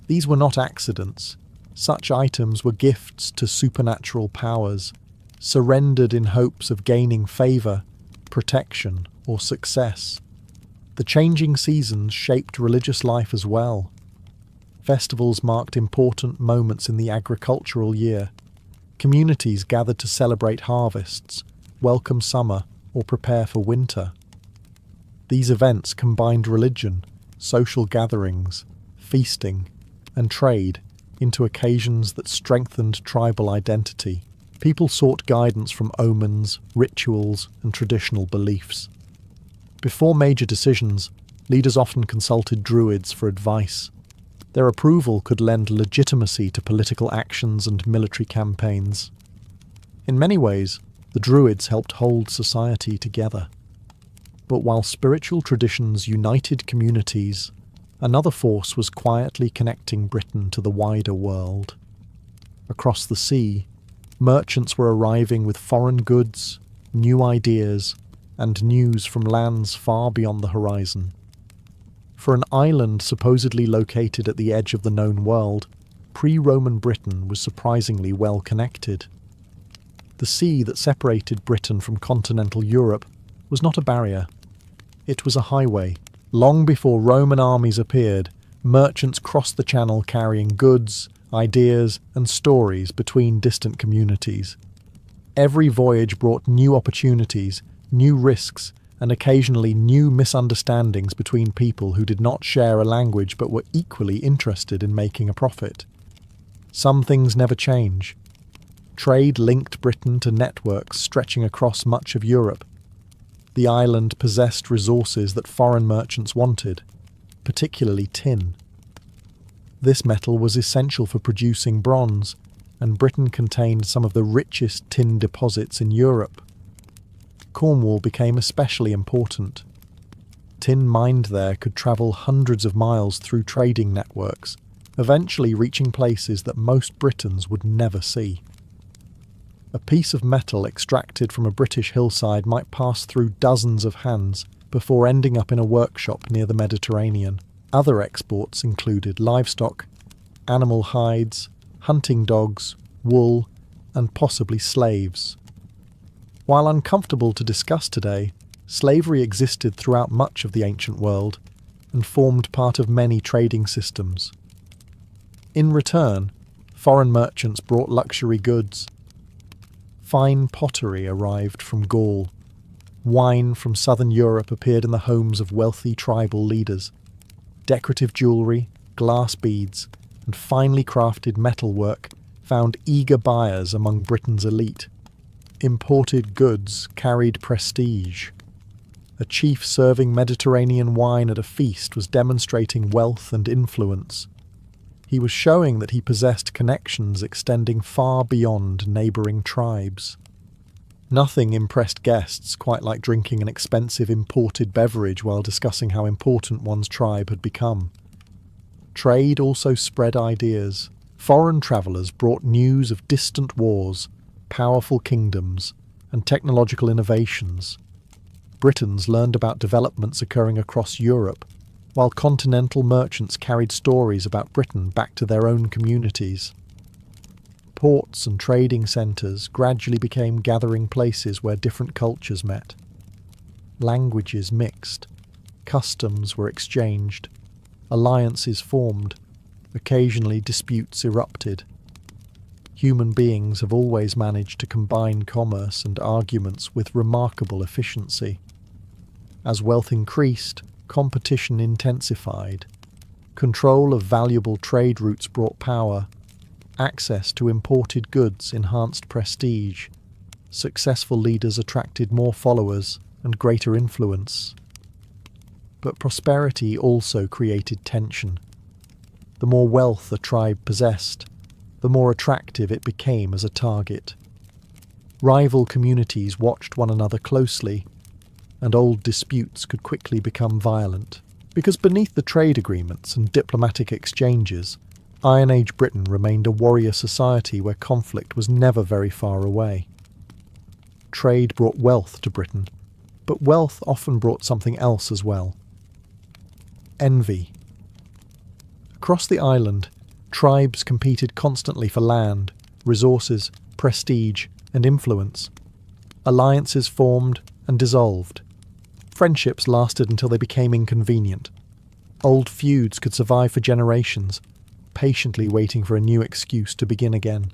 These were not accidents. Such items were gifts to supernatural powers, surrendered in hopes of gaining favour, protection, or success. The changing seasons shaped religious life as well. Festivals marked important moments in the agricultural year. Communities gathered to celebrate harvests, welcome summer, or prepare for winter. These events combined religion, social gatherings, feasting, and trade into occasions that strengthened tribal identity. People sought guidance from omens, rituals, and traditional beliefs. Before major decisions, leaders often consulted druids for advice. Their approval could lend legitimacy to political actions and military campaigns. In many ways, the druids helped hold society together. But while spiritual traditions united communities, another force was quietly connecting Britain to the wider world. Across the sea, merchants were arriving with foreign goods, new ideas, and news from lands far beyond the horizon. For an island supposedly located at the edge of the known world, pre-Roman Britain was surprisingly well connected. The sea that separated Britain from continental Europe was not a barrier. It was a highway. Long before Roman armies appeared, merchants crossed the channel carrying goods, ideas, and stories between distant communities. Every voyage brought new opportunities, new risks, and occasionally new misunderstandings between people who did not share a language but were equally interested in making a profit. Some things never change. Trade linked Britain to networks stretching across much of Europe. The island possessed resources that foreign merchants wanted, particularly tin. This metal was essential for producing bronze, and Britain contained some of the richest tin deposits in Europe. Cornwall became especially important. Tin mined there could travel hundreds of miles through trading networks, eventually reaching places that most Britons would never see. A piece of metal extracted from a British hillside might pass through dozens of hands before ending up in a workshop near the Mediterranean. Other exports included livestock, animal hides, hunting dogs, wool, and possibly slaves. While uncomfortable to discuss today, slavery existed throughout much of the ancient world and formed part of many trading systems. In return, foreign merchants brought luxury goods. Fine pottery arrived from Gaul. Wine from southern Europe appeared in the homes of wealthy tribal leaders. Decorative jewellery, glass beads, and finely crafted metalwork found eager buyers among Britain's elite. Imported goods carried prestige. A chief serving Mediterranean wine at a feast was demonstrating wealth and influence. He was showing that he possessed connections extending far beyond neighbouring tribes. Nothing impressed guests quite like drinking an expensive imported beverage while discussing how important one's tribe had become. Trade also spread ideas. Foreign travellers brought news of distant wars, powerful kingdoms, and technological innovations. Britons learned about developments occurring across Europe, while continental merchants carried stories about Britain back to their own communities. Ports and trading centres gradually became gathering places where different cultures met. Languages mixed, customs were exchanged, alliances formed, occasionally disputes erupted. Human beings have always managed to combine commerce and arguments with remarkable efficiency. As wealth increased, competition intensified. Control of valuable trade routes brought power. Access to imported goods enhanced prestige. Successful leaders attracted more followers and greater influence. But prosperity also created tension. The more wealth a tribe possessed, the more attractive it became as a target. Rival communities watched one another closely, and old disputes could quickly become violent. Because beneath the trade agreements and diplomatic exchanges, Iron Age Britain remained a warrior society where conflict was never very far away. Trade brought wealth to Britain, but wealth often brought something else as well. Envy. Across the island, tribes competed constantly for land, resources, prestige, and influence. Alliances formed and dissolved. Friendships lasted until they became inconvenient. Old feuds could survive for generations, patiently waiting for a new excuse to begin again.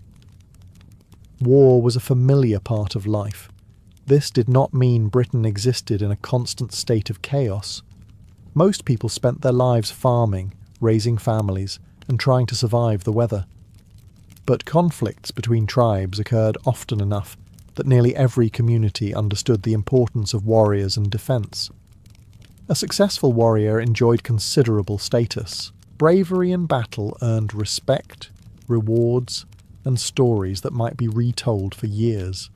War was a familiar part of life. This did not mean Britain existed in a constant state of chaos. Most people spent their lives farming, raising families, and trying to survive the weather. But conflicts between tribes occurred often enough that nearly every community understood the importance of warriors and defence. A successful warrior enjoyed considerable status. Bravery in battle earned respect, rewards, and stories that might be retold for years.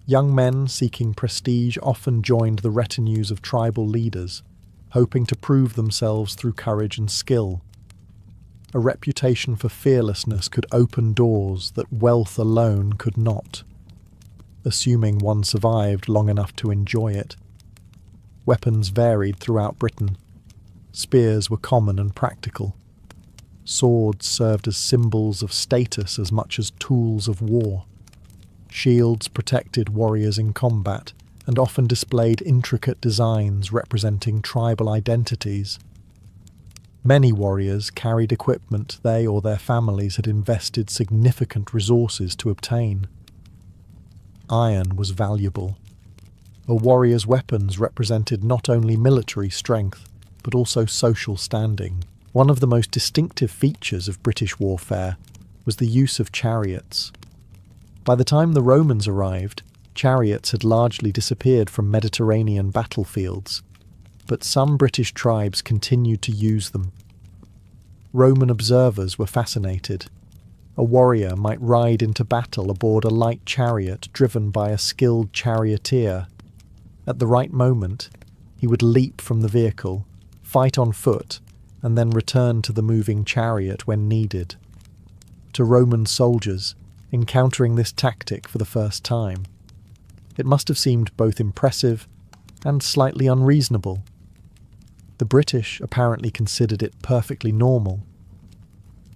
Young men seeking prestige often joined the retinues of tribal leaders, hoping to prove themselves through courage and skill. A reputation for fearlessness could open doors that wealth alone could not, assuming one survived long enough to enjoy it. Weapons varied throughout Britain. Spears were common and practical. Swords served as symbols of status as much as tools of war. Shields protected warriors in combat and often displayed intricate designs representing tribal identities. Many warriors carried equipment they or their families had invested significant resources to obtain. Iron was valuable. A warrior's weapons represented not only military strength, but also social standing. One of the most distinctive features of British warfare was the use of chariots. By the time the Romans arrived, chariots had largely disappeared from Mediterranean battlefields, but some British tribes continued to use them. Roman observers were fascinated. A warrior might ride into battle aboard a light chariot driven by a skilled charioteer. At the right moment, he would leap from the vehicle, fight on foot, and then return to the moving chariot when needed. To Roman soldiers, encountering this tactic for the first time, it must have seemed both impressive and slightly unreasonable. The British apparently considered it perfectly normal.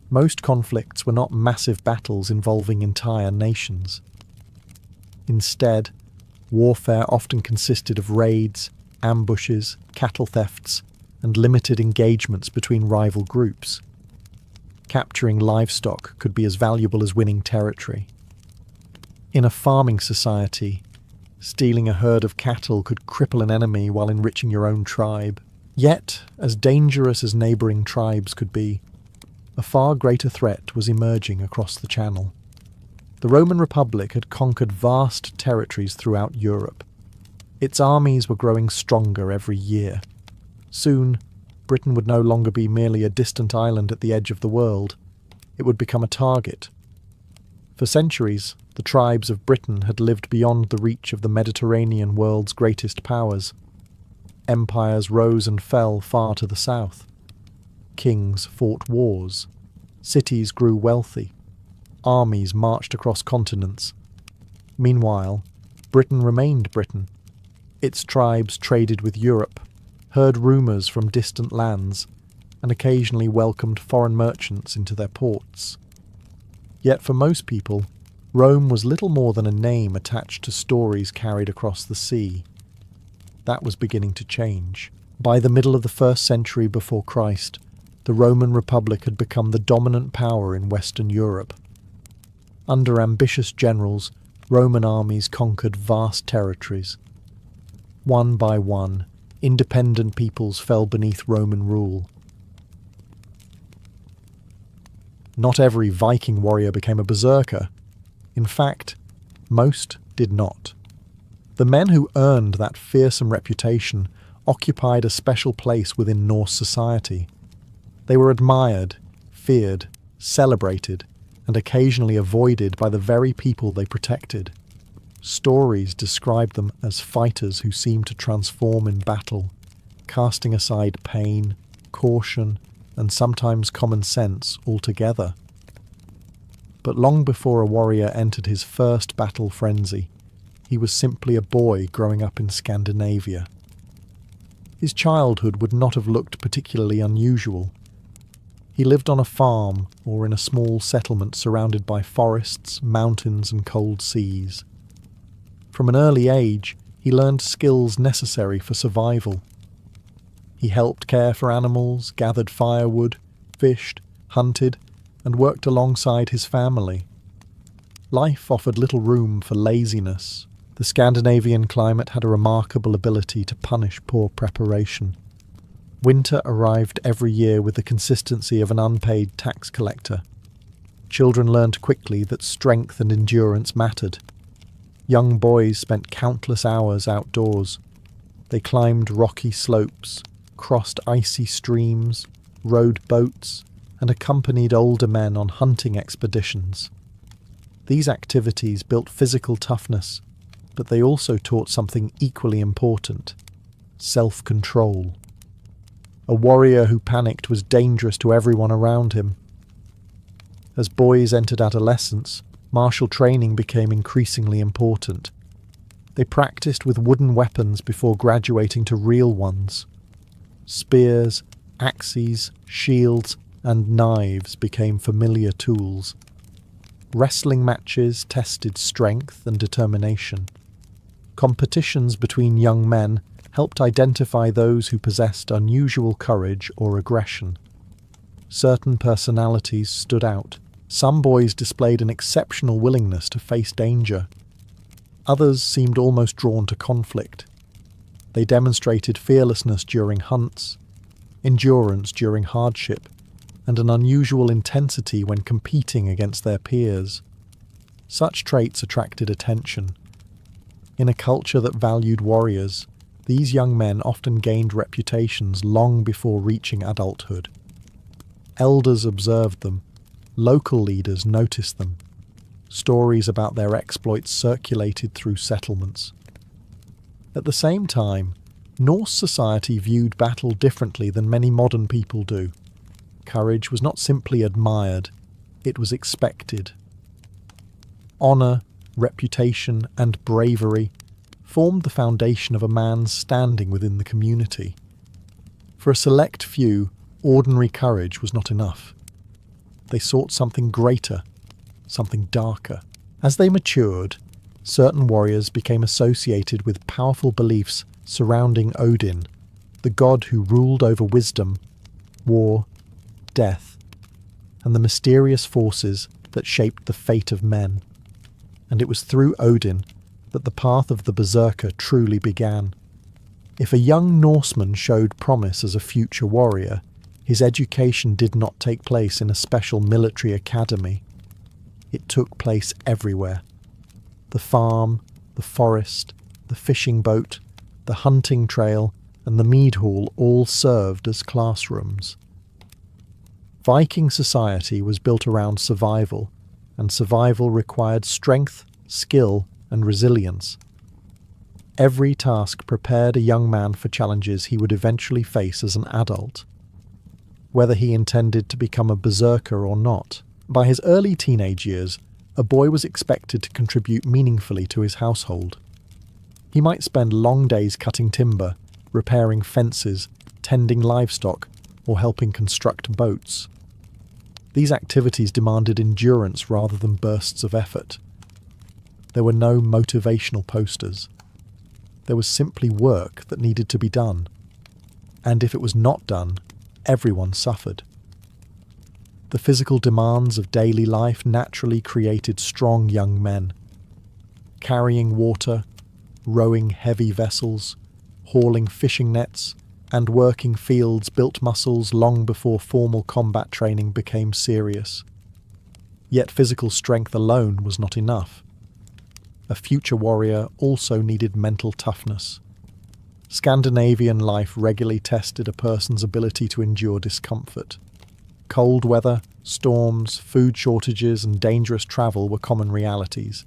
Most conflicts were not massive battles involving entire nations. Instead, warfare often consisted of raids, ambushes, cattle thefts, and limited engagements between rival groups. Capturing livestock could be as valuable as winning territory. In a farming society, stealing a herd of cattle could cripple an enemy while enriching your own tribe. Yet, as dangerous as neighbouring tribes could be, a far greater threat was emerging across the Channel. The Roman Republic had conquered vast territories throughout Europe. Its armies were growing stronger every year. Soon, Britain would no longer be merely a distant island at the edge of the world. It would become a target. For centuries, the tribes of Britain had lived beyond the reach of the Mediterranean world's greatest powers. Empires rose and fell far to the south. Kings fought wars. Cities grew wealthy. Armies marched across continents. Meanwhile, Britain remained Britain. Its tribes traded with Europe, heard rumours from distant lands, and occasionally welcomed foreign merchants into their ports. Yet for most people, Rome was little more than a name attached to stories carried across the sea. That was beginning to change. By the middle of the 1st century before Christ, the Roman Republic had become the dominant power in Western Europe. Under ambitious generals, Roman armies conquered vast territories. One by one, independent peoples fell beneath Roman rule. Not every Viking warrior became a berserker. In fact, most did not. The men who earned that fearsome reputation occupied a special place within Norse society. They were admired, feared, celebrated, and occasionally avoided by the very people they protected. Stories described them as fighters who seemed to transform in battle, casting aside pain, caution, and sometimes common sense altogether. But long before a warrior entered his first battle frenzy, he was simply a boy growing up in Scandinavia. His childhood would not have looked particularly unusual. He lived on a farm or in a small settlement surrounded by forests, mountains, and cold seas. From an early age, he learned skills necessary for survival. He helped care for animals, gathered firewood, fished, hunted, and worked alongside his family. Life offered little room for laziness. The Scandinavian climate had a remarkable ability to punish poor preparation. Winter arrived every year with the consistency of an unpaid tax collector. Children learned quickly that strength and endurance mattered. Young boys spent countless hours outdoors. They climbed rocky slopes, crossed icy streams, rowed boats, and accompanied older men on hunting expeditions. These activities built physical toughness, but they also taught something equally important: self-control. A warrior who panicked was dangerous to everyone around him. As boys entered adolescence, martial training became increasingly important. They practiced with wooden weapons before graduating to real ones. Spears, axes, shields, and knives became familiar tools. Wrestling matches tested strength and determination. Competitions between young men helped identify those who possessed unusual courage or aggression. Certain personalities stood out. Some boys displayed an exceptional willingness to face danger. Others seemed almost drawn to conflict. They demonstrated fearlessness during hunts, endurance during hardship, and an unusual intensity when competing against their peers. Such traits attracted attention. In a culture that valued warriors, these young men often gained reputations long before reaching adulthood. Elders observed them. Local leaders noticed them. Stories about their exploits circulated through settlements. At the same time, Norse society viewed battle differently than many modern people do. Courage was not simply admired, it was expected. Honour, reputation, and bravery formed the foundation of a man's standing within the community. For a select few, ordinary courage was not enough. They sought something greater, something darker. As they matured, certain warriors became associated with powerful beliefs surrounding Odin, the god who ruled over wisdom, war, death, and the mysterious forces that shaped the fate of men. And it was through Odin that the path of the berserker truly began. If a young Norseman showed promise as a future warrior, his education did not take place in a special military academy. It took place everywhere. The farm, the forest, the fishing boat, the hunting trail, and the mead hall all served as classrooms. Viking society was built around survival, and survival required strength, skill, and resilience. Every task prepared a young man for challenges he would eventually face as an adult. Whether he intended to become a berserker or not, by his early teenage years, a boy was expected to contribute meaningfully to his household. He might spend long days cutting timber, repairing fences, tending livestock, or helping construct boats. These activities demanded endurance rather than bursts of effort. There were no motivational posters. There was simply work that needed to be done. And if it was not done, everyone suffered. The physical demands of daily life naturally created strong young men. Carrying water, rowing heavy vessels, hauling fishing nets, and working fields built muscles long before formal combat training became serious. Yet physical strength alone was not enough. A future warrior also needed mental toughness. Scandinavian life regularly tested a person's ability to endure discomfort. Cold weather, storms, food shortages, and dangerous travel were common realities.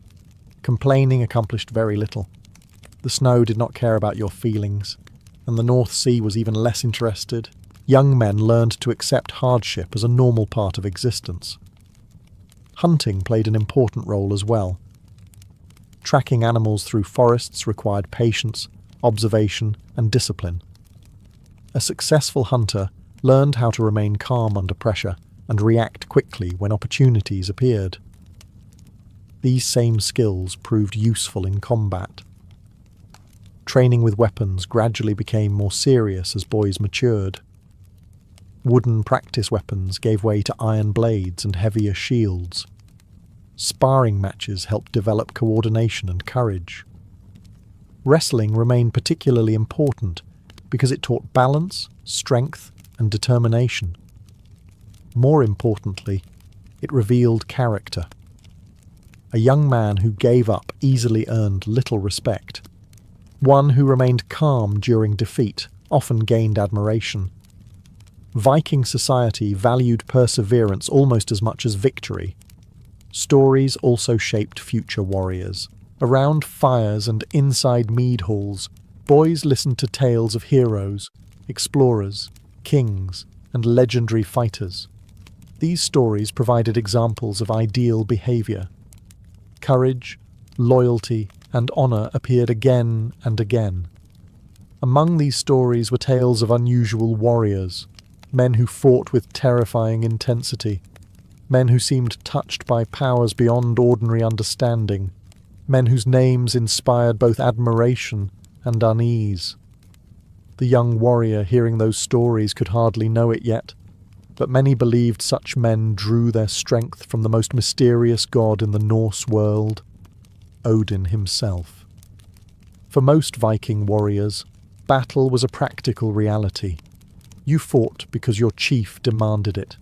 Complaining accomplished very little. The snow did not care about your feelings, and the North Sea was even less interested. Young men learned to accept hardship as a normal part of existence. Hunting played an important role as well. Tracking animals through forests required patience, observation, and discipline. A successful hunter learned how to remain calm under pressure and react quickly when opportunities appeared. These same skills proved useful in combat. Training with weapons gradually became more serious as boys matured. Wooden practice weapons gave way to iron blades and heavier shields. Sparring matches helped develop coordination and courage. Wrestling remained particularly important because it taught balance, strength, and determination. More importantly, it revealed character. A young man who gave up easily earned little respect. One who remained calm during defeat often gained admiration. Viking society valued perseverance almost as much as victory. Stories also shaped future warriors. Around fires and inside mead halls, boys listened to tales of heroes, explorers, kings, and legendary fighters. These stories provided examples of ideal behavior. Courage, loyalty, and honor appeared again and again. Among these stories were tales of unusual warriors, men who fought with terrifying intensity, men who seemed touched by powers beyond ordinary understanding, men whose names inspired both admiration and unease. The young warrior hearing those stories could hardly know it yet, but many believed such men drew their strength from the most mysterious god in the Norse world, Odin himself. For most Viking warriors, battle was a practical reality. You fought because your chief demanded it.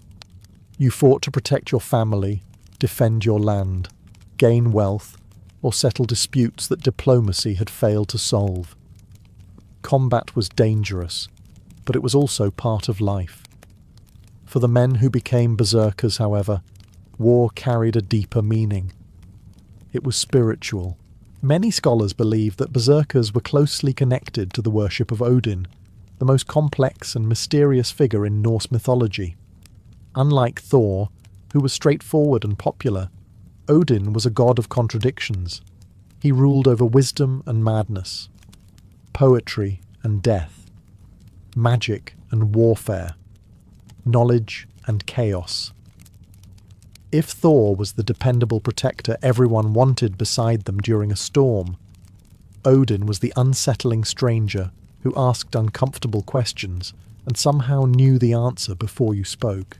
You fought to protect your family, defend your land, gain wealth, or settle disputes that diplomacy had failed to solve. Combat was dangerous, but it was also part of life. For the men who became berserkers, however, war carried a deeper meaning. It was spiritual. Many scholars believe that berserkers were closely connected to the worship of Odin, the most complex and mysterious figure in Norse mythology. Unlike Thor, who was straightforward and popular, Odin was a god of contradictions. He ruled over wisdom and madness, poetry and death, magic and warfare, knowledge and chaos. If Thor was the dependable protector everyone wanted beside them during a storm, Odin was the unsettling stranger who asked uncomfortable questions and somehow knew the answer before you spoke.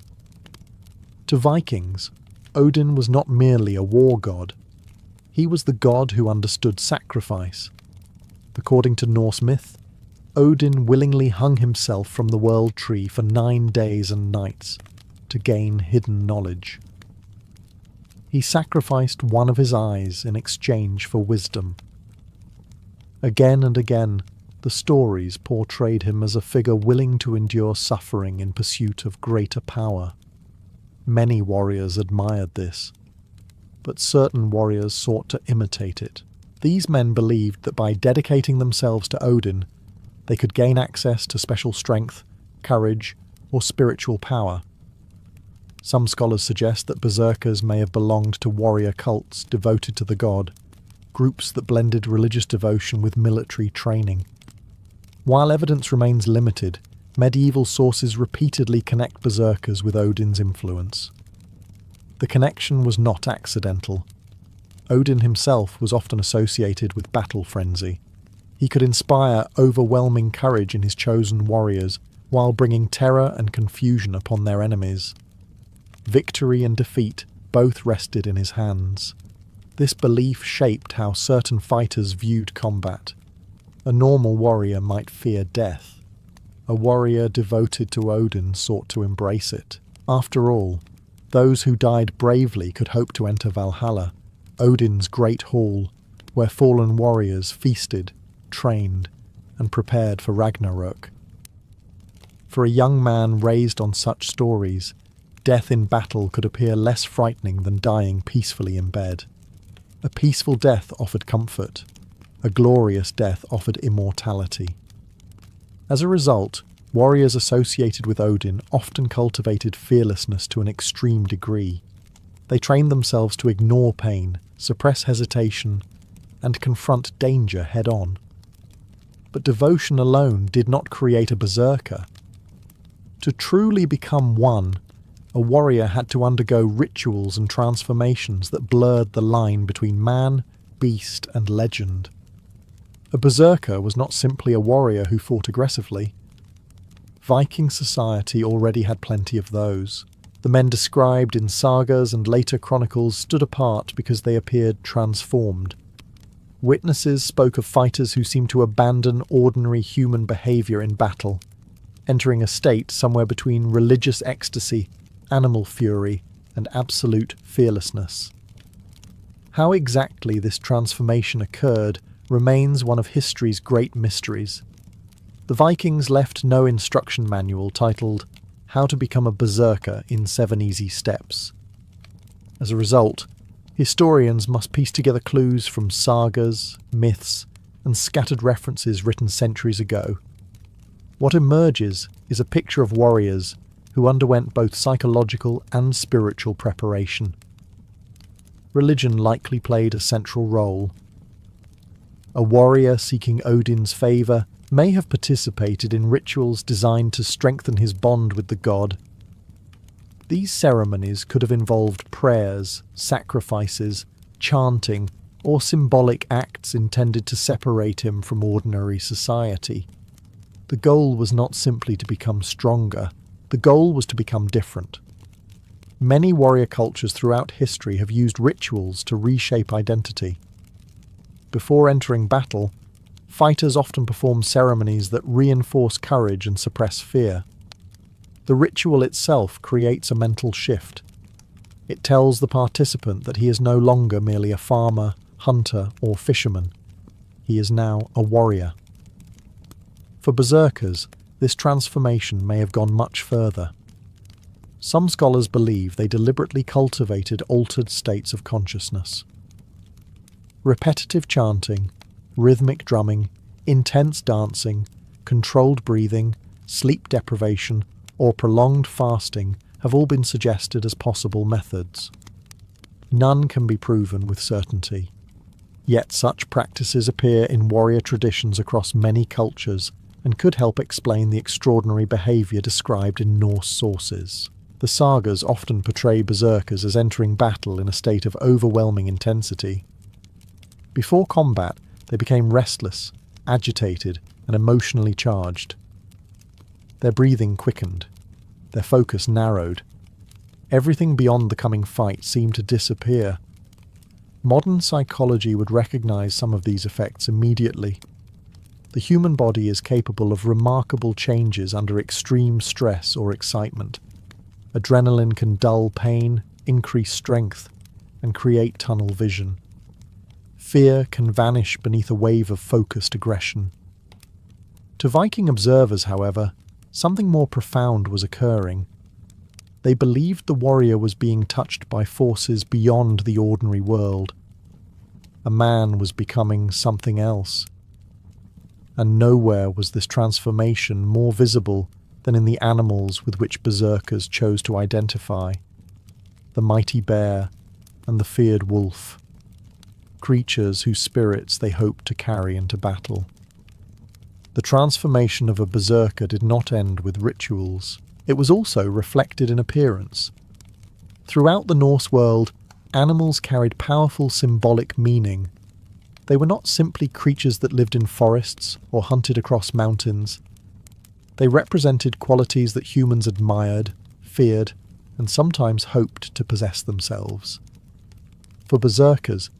To Vikings, Odin was not merely a war god. He was the god who understood sacrifice. According to Norse myth, Odin willingly hung himself from the world tree for 9 days and nights to gain hidden knowledge. He sacrificed one of his eyes in exchange for wisdom. Again and again, the stories portrayed him as a figure willing to endure suffering in pursuit of greater power. Many warriors admired this, but certain warriors sought to imitate it. These men believed that by dedicating themselves to Odin, they could gain access to special strength, courage, or spiritual power. Some scholars suggest that berserkers may have belonged to warrior cults devoted to the god, groups that blended religious devotion with military training. While evidence remains limited, medieval sources repeatedly connect berserkers with Odin's influence. The connection was not accidental. Odin himself was often associated with battle frenzy. He could inspire overwhelming courage in his chosen warriors while bringing terror and confusion upon their enemies. Victory and defeat both rested in his hands. This belief shaped how certain fighters viewed combat. A normal warrior might fear death. A warrior devoted to Odin sought to embrace it. After all, those who died bravely could hope to enter Valhalla, Odin's great hall, where fallen warriors feasted, trained, and prepared for Ragnarök. For a young man raised on such stories, death in battle could appear less frightening than dying peacefully in bed. A peaceful death offered comfort. A glorious death offered immortality. As a result, warriors associated with Odin often cultivated fearlessness to an extreme degree. They trained themselves to ignore pain, suppress hesitation, and confront danger head-on. But devotion alone did not create a berserker. To truly become one, a warrior had to undergo rituals and transformations that blurred the line between man, beast, and legend. A berserker was not simply a warrior who fought aggressively. Viking society already had plenty of those. The men described in sagas and later chronicles stood apart because they appeared transformed. Witnesses spoke of fighters who seemed to abandon ordinary human behaviour in battle, entering a state somewhere between religious ecstasy, animal fury, and absolute fearlessness. How exactly this transformation occurred remains one of history's great mysteries. The Vikings left no instruction manual titled How to Become a Berserker in 7 Easy Steps. As a result, historians must piece together clues from sagas, myths, and scattered references written centuries ago. What emerges is a picture of warriors who underwent both psychological and spiritual preparation. Religion likely played a central role. A warrior seeking Odin's favour may have participated in rituals designed to strengthen his bond with the god. These ceremonies could have involved prayers, sacrifices, chanting, or symbolic acts intended to separate him from ordinary society. The goal was not simply to become stronger, the goal was to become different. Many warrior cultures throughout history have used rituals to reshape identity. Before entering battle, fighters often perform ceremonies that reinforce courage and suppress fear. The ritual itself creates a mental shift. It tells the participant that he is no longer merely a farmer, hunter, or fisherman. He is now a warrior. For berserkers, this transformation may have gone much further. Some scholars believe they deliberately cultivated altered states of consciousness. Repetitive chanting, rhythmic drumming, intense dancing, controlled breathing, sleep deprivation, or prolonged fasting have all been suggested as possible methods. None can be proven with certainty. Yet such practices appear in warrior traditions across many cultures and could help explain the extraordinary behaviour described in Norse sources. The sagas often portray berserkers as entering battle in a state of overwhelming intensity. Before combat, they became restless, agitated, and emotionally charged. Their breathing quickened. Their focus narrowed. Everything beyond the coming fight seemed to disappear. Modern psychology would recognize some of these effects immediately. the human body is capable of remarkable changes under extreme stress or excitement. Adrenaline can dull pain, increase strength, and create tunnel vision. Fear can vanish beneath a wave of focused aggression. To Viking observers, however, something more profound was occurring. They believed the warrior was being touched by forces beyond the ordinary world. A man was becoming something else. And nowhere was this transformation more visible than in the animals with which berserkers chose to identify: the mighty bear and the feared wolf, creatures whose spirits they hoped to carry into battle. The transformation of a berserker did not end with rituals. It was also reflected in appearance. Throughout the Norse world, animals carried powerful symbolic meaning. They were not simply creatures that lived in forests or hunted across mountains. They represented qualities that humans admired, feared, and sometimes hoped to possess themselves. For berserkers,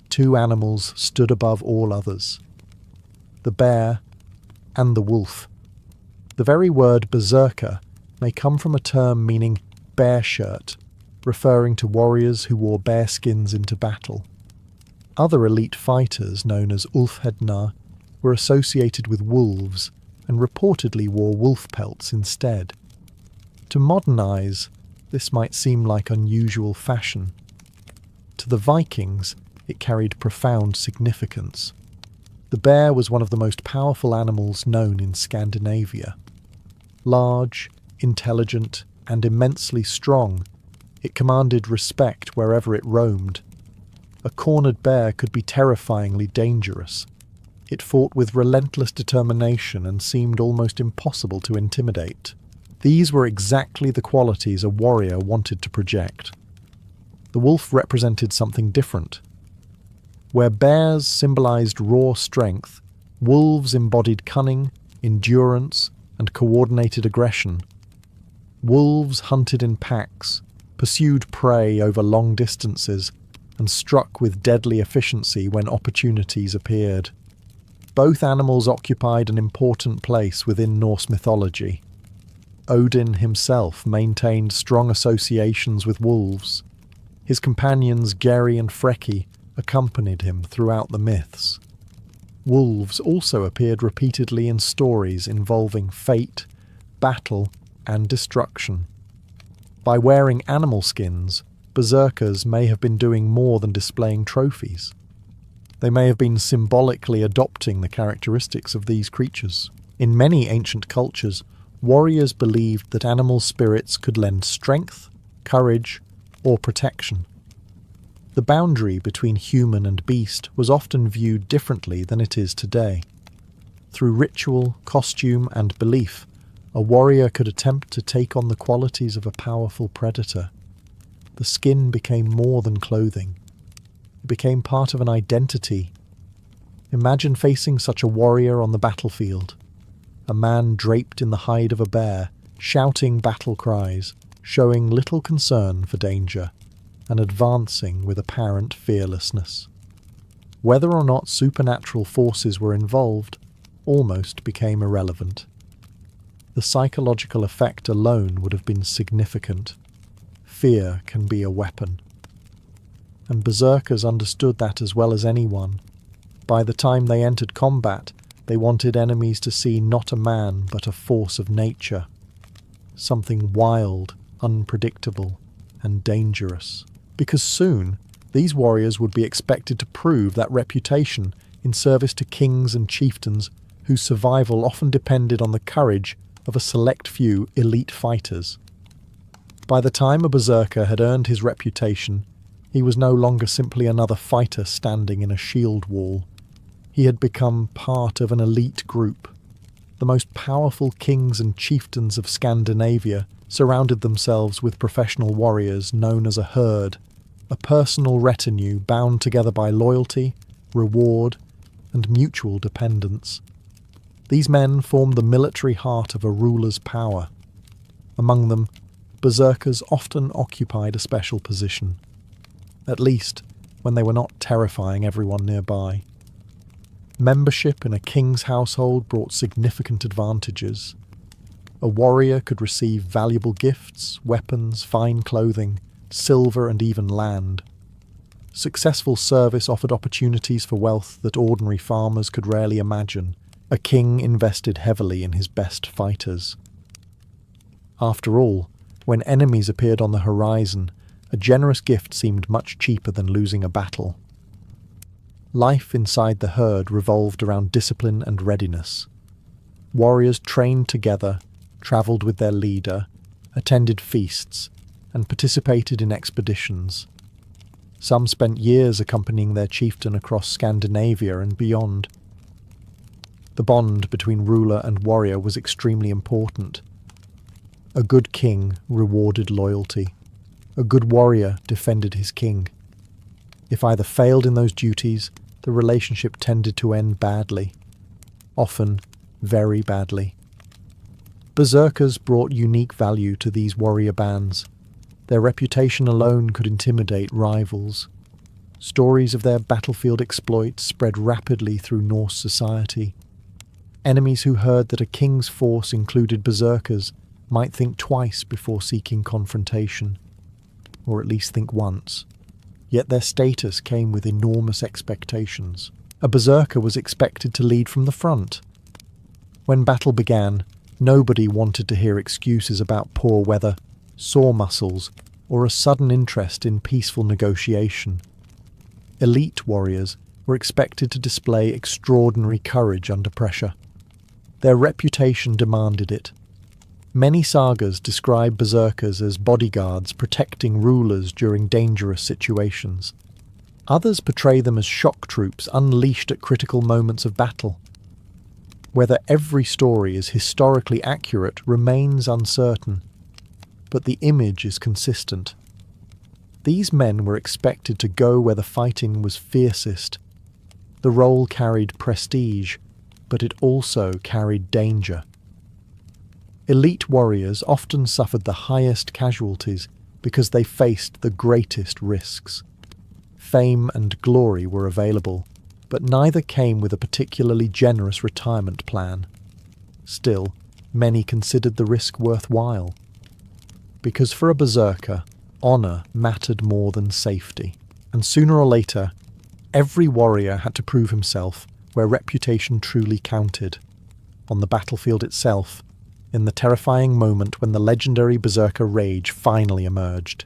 two animals stood above all others: the bear and the wolf. The very word berserker may come from a term meaning bear shirt, referring to warriors who wore bear skins into battle. Other elite fighters, known as Ulfhednar, were associated with wolves and reportedly wore wolf pelts instead. To modern eyes, this might seem like unusual fashion. To the Vikings, it carried profound significance. The bear was one of the most powerful animals known in Scandinavia. Large, intelligent, and immensely strong, it commanded respect wherever it roamed. A cornered bear could be terrifyingly dangerous. It fought with relentless determination and seemed almost impossible to intimidate. These were exactly the qualities a warrior wanted to project. The wolf represented something different. Where bears symbolized raw strength, wolves embodied cunning, endurance, and coordinated aggression. Wolves hunted in packs, pursued prey over long distances, and struck with deadly efficiency when opportunities appeared. Both animals occupied an important place within Norse mythology. Odin himself maintained strong associations with wolves. His companions Geri and Freki accompanied him throughout the myths. Wolves also appeared repeatedly in stories involving fate, battle, and destruction. By wearing animal skins, berserkers may have been doing more than displaying trophies. They may have been symbolically adopting the characteristics of these creatures. In many ancient cultures, warriors believed that animal spirits could lend strength, courage, or protection. The boundary between human and beast was often viewed differently than it is today. Through ritual, costume, and belief, a warrior could attempt to take on the qualities of a powerful predator. The skin became more than clothing. It became part of an identity. Imagine facing such a warrior on the battlefield. A man draped in the hide of a bear, shouting battle cries, showing little concern for danger, and advancing with apparent fearlessness. Whether or not supernatural forces were involved almost became irrelevant. The psychological effect alone would have been significant. Fear can be a weapon. And berserkers understood that as well as anyone. By the time they entered combat, they wanted enemies to see not a man but a force of nature. Something wild, unpredictable, and dangerous. Because soon, these warriors would be expected to prove that reputation in service to kings and chieftains whose survival often depended on the courage of a select few elite fighters. By the time a berserker had earned his reputation, he was no longer simply another fighter standing in a shield wall. He had become part of an elite group. The most powerful kings and chieftains of Scandinavia surrounded themselves with professional warriors known as a herd, a personal retinue bound together by loyalty, reward, and mutual dependence. These men formed the military heart of a ruler's power. Among them, berserkers often occupied a special position, at least when they were not terrifying everyone nearby. Membership in a king's household brought significant advantages. A warrior could receive valuable gifts, weapons, fine clothing, silver, and even land. Successful service offered opportunities for wealth that ordinary farmers could rarely imagine. A king invested heavily in his best fighters. After all, when enemies appeared on the horizon, a generous gift seemed much cheaper than losing a battle. Life inside the herd revolved around discipline and readiness. Warriors trained together, travelled with their leader, attended feasts, and participated in expeditions. Some spent years accompanying their chieftain across Scandinavia and beyond. The bond between ruler and warrior was extremely important. A good king rewarded loyalty. A good warrior defended his king. If either failed in those duties, the relationship tended to end badly. Often, very badly. Berserkers brought unique value to these warrior bands. Their reputation alone could intimidate rivals. Stories of their battlefield exploits spread rapidly through Norse society. Enemies who heard that a king's force included berserkers might think twice before seeking confrontation, or at least think once. Yet their status came with enormous expectations. A berserker was expected to lead from the front. When battle began, nobody wanted to hear excuses about poor weather, sore muscles, or a sudden interest in peaceful negotiation. Elite warriors were expected to display extraordinary courage under pressure. Their reputation demanded it. Many sagas describe berserkers as bodyguards protecting rulers during dangerous situations. Others portray them as shock troops unleashed at critical moments of battle. Whether every story is historically accurate remains uncertain, but the image is consistent. These men were expected to go where the fighting was fiercest. The role carried prestige, but it also carried danger. Elite warriors often suffered the highest casualties because they faced the greatest risks. Fame and glory were available, but neither came with a particularly generous retirement plan. Still, many considered the risk worthwhile. Because for a berserker, honour mattered more than safety, and sooner or later, every warrior had to prove himself where reputation truly counted. On the battlefield itself, in the terrifying moment when the legendary berserker rage finally emerged.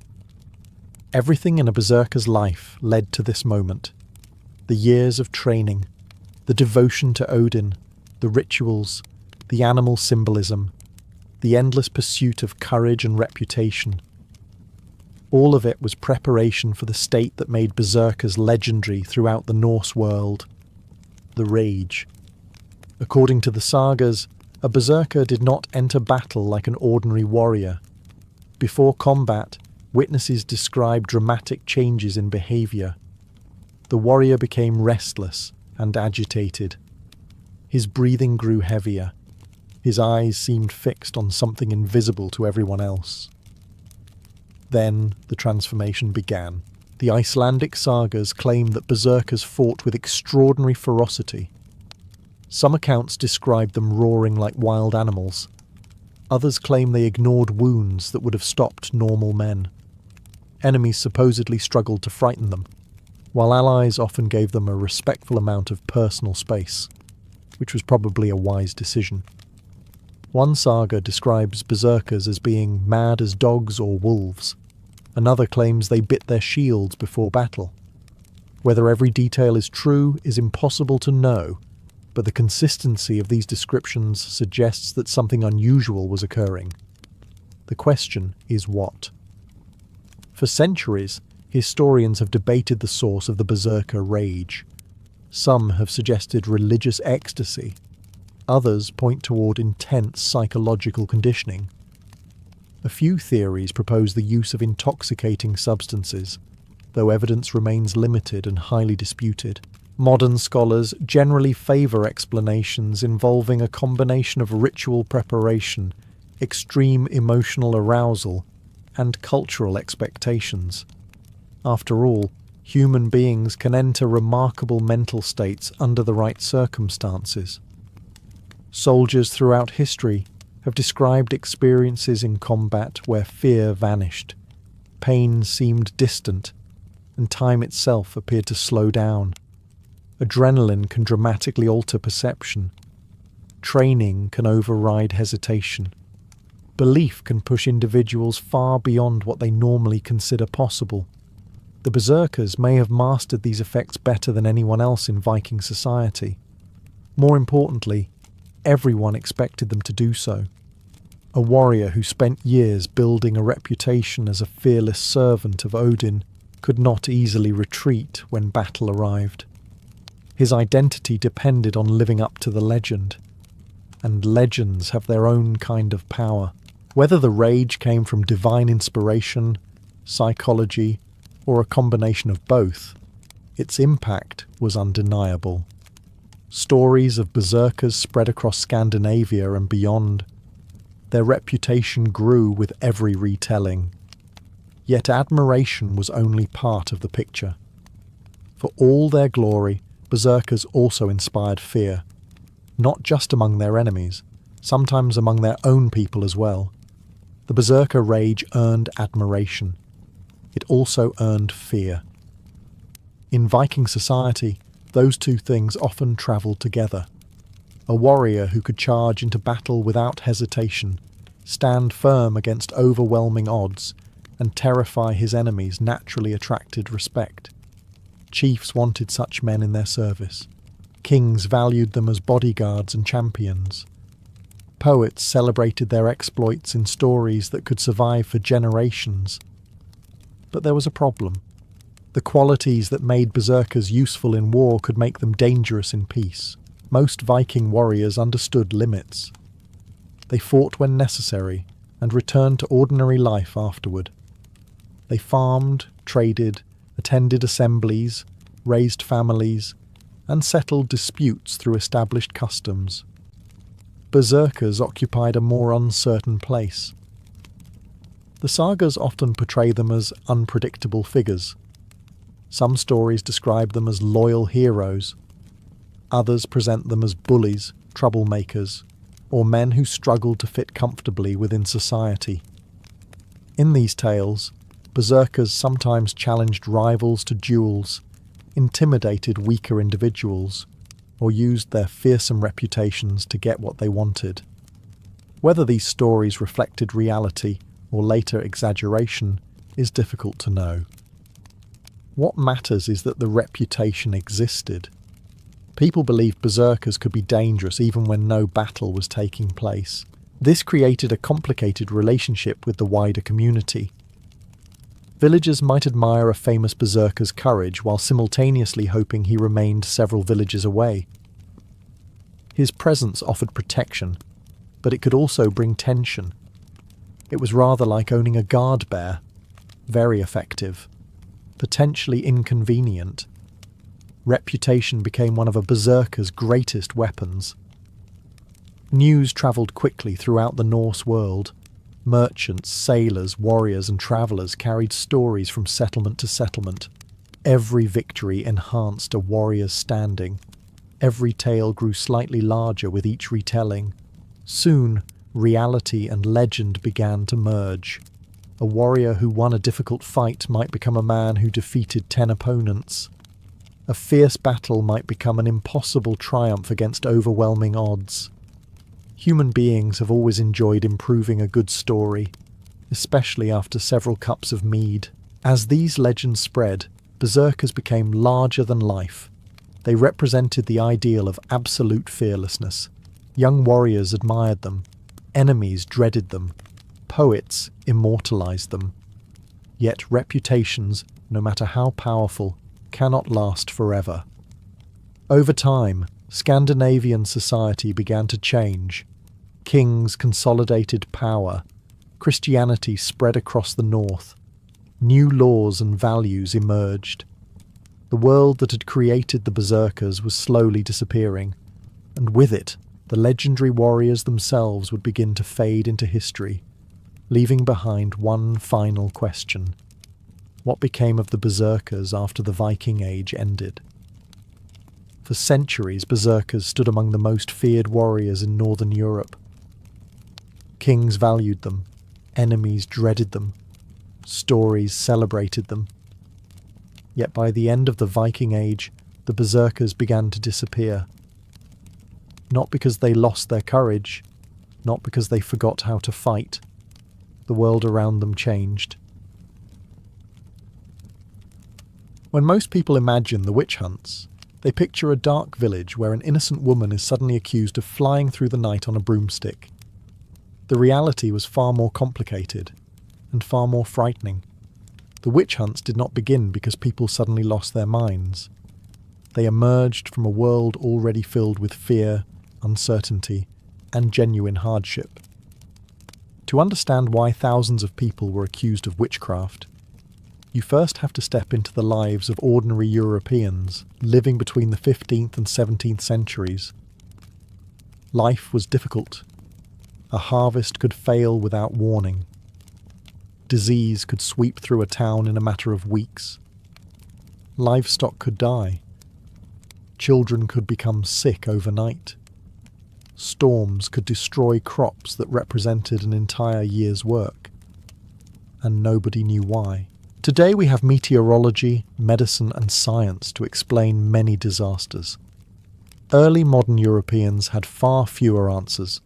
Everything in a berserker's life led to this moment. The years of training, the devotion to Odin, the rituals, the animal symbolism, the endless pursuit of courage and reputation. All of it was preparation for the state that made berserkers legendary throughout the Norse world. The rage. According to the sagas, a berserker did not enter battle like an ordinary warrior. Before combat, witnesses describe dramatic changes in behaviour. The warrior became restless and agitated. His breathing grew heavier. His eyes seemed fixed on something invisible to everyone else. Then the transformation began. The Icelandic sagas claim that berserkers fought with extraordinary ferocity. Some accounts describe them roaring like wild animals. Others claim they ignored wounds that would have stopped normal men. Enemies supposedly struggled to frighten them, while allies often gave them a respectful amount of personal space, which was probably a wise decision. One saga describes berserkers as being mad as dogs or wolves. Another claims they bit their shields before battle. Whether every detail is true is impossible to know, but the consistency of these descriptions suggests that something unusual was occurring. The question is what? For centuries, historians have debated the source of the berserker rage. Some have suggested religious ecstasy. Others point toward intense psychological conditioning. A few theories propose the use of intoxicating substances, though evidence remains limited and highly disputed. Modern scholars generally favour explanations involving a combination of ritual preparation, extreme emotional arousal, and cultural expectations. After all, Human beings can enter remarkable mental states under the right circumstances. Soldiers throughout history have described experiences in combat where fear vanished, pain seemed distant, and time itself appeared to slow down. Adrenaline can dramatically alter perception. Training can override hesitation. Belief can push individuals far beyond what they normally consider possible. The berserkers may have mastered these effects better than anyone else in Viking society. More importantly, everyone expected them to do so. A warrior who spent years building a reputation as a fearless servant of Odin could not easily retreat when battle arrived. His identity depended on living up to the legend, and legends have their own kind of power. Whether the rage came from divine inspiration, psychology, or a combination of both, its impact was undeniable. Stories of berserkers spread across Scandinavia and beyond. Their reputation grew with every retelling. Yet admiration was only part of the picture. For all their glory, berserkers also inspired fear, not just among their enemies, sometimes among their own people as well. The berserker rage earned admiration. It also earned fear. In Viking society, those two things often travelled together. A warrior who could charge into battle without hesitation, stand firm against overwhelming odds, and terrify his enemies naturally attracted respect. Chiefs wanted such men in their service. Kings valued them as bodyguards and champions. Poets celebrated their exploits in stories that could survive for generations. But there was a problem. The qualities that made berserkers useful in war could make them dangerous in peace. Most Viking warriors understood limits. They fought when necessary and returned to ordinary life afterward. They farmed, traded, attended assemblies, raised families, and settled disputes through established customs. Berserkers occupied a more uncertain place. The sagas often portray them as unpredictable figures. Some stories describe them as loyal heroes. Others present them as bullies, troublemakers, or men who struggled to fit comfortably within society. In these tales, berserkers sometimes challenged rivals to duels, intimidated weaker individuals, or used their fearsome reputations to get what they wanted. Whether these stories reflected reality or later exaggeration is difficult to know. What matters is that the reputation existed. People believed berserkers could be dangerous even when no battle was taking place. This created a complicated relationship with the wider community. Villagers might admire a famous berserker's courage while simultaneously hoping he remained several villages away. His presence offered protection, but it could also bring tension. It was rather like owning a guard bear, very effective, potentially inconvenient. Reputation became one of a berserker's greatest weapons. News travelled quickly throughout the Norse world. Merchants, sailors, warriors and travellers carried stories from settlement to settlement. Every victory enhanced a warrior's standing. Every tale grew slightly larger with each retelling. Soon, reality and legend began to merge. A warrior who won a difficult fight might become a man who defeated 10 opponents. A fierce battle might become an impossible triumph against overwhelming odds. Human beings have always enjoyed improving a good story, especially after several cups of mead. As these legends spread, berserkers became larger than life. They represented the ideal of absolute fearlessness. Young warriors admired them. Enemies dreaded them. Poets immortalized them. Yet reputations, no matter how powerful, cannot last forever. Over time, Scandinavian society began to change. Kings consolidated power. Christianity spread across the north. New laws and values emerged. The world that had created the berserkers was slowly disappearing, and with it, the legendary warriors themselves would begin to fade into history, leaving behind one final question. What became of the berserkers after the Viking Age ended? For centuries, berserkers stood among the most feared warriors in northern Europe. Kings valued them, enemies dreaded them, stories celebrated them. Yet by the end of the Viking Age, the berserkers began to disappear. Not because they lost their courage, not because they forgot how to fight. The world around them changed. When most people imagine the witch hunts, they picture a dark village where an innocent woman is suddenly accused of flying through the night on a broomstick. The reality was far more complicated and far more frightening. The witch hunts did not begin because people suddenly lost their minds. They emerged from a world already filled with fear, uncertainty, and genuine hardship. To understand why thousands of people were accused of witchcraft, you first have to step into the lives of ordinary Europeans living between the 15th and 17th centuries. Life was difficult. A harvest could fail without warning. Disease could sweep through a town in a matter of weeks. Livestock could die. Children could become sick overnight. Storms could destroy crops that represented an entire year's work. And nobody knew why. Today we have meteorology, medicine and science to explain many disasters. Early modern Europeans had far fewer answers.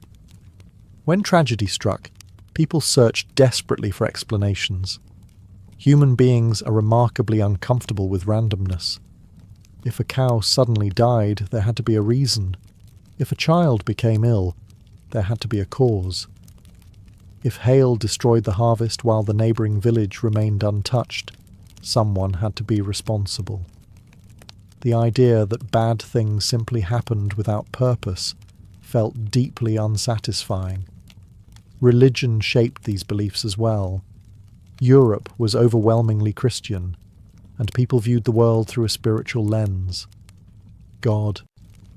When tragedy struck, people searched desperately for explanations. Human beings are remarkably uncomfortable with randomness. If a cow suddenly died, there had to be a reason. If a child became ill, there had to be a cause. If hail destroyed the harvest while the neighbouring village remained untouched, someone had to be responsible. The idea that bad things simply happened without purpose felt deeply unsatisfying. Religion shaped these beliefs as well. Europe was overwhelmingly Christian, and people viewed the world through a spiritual lens. God,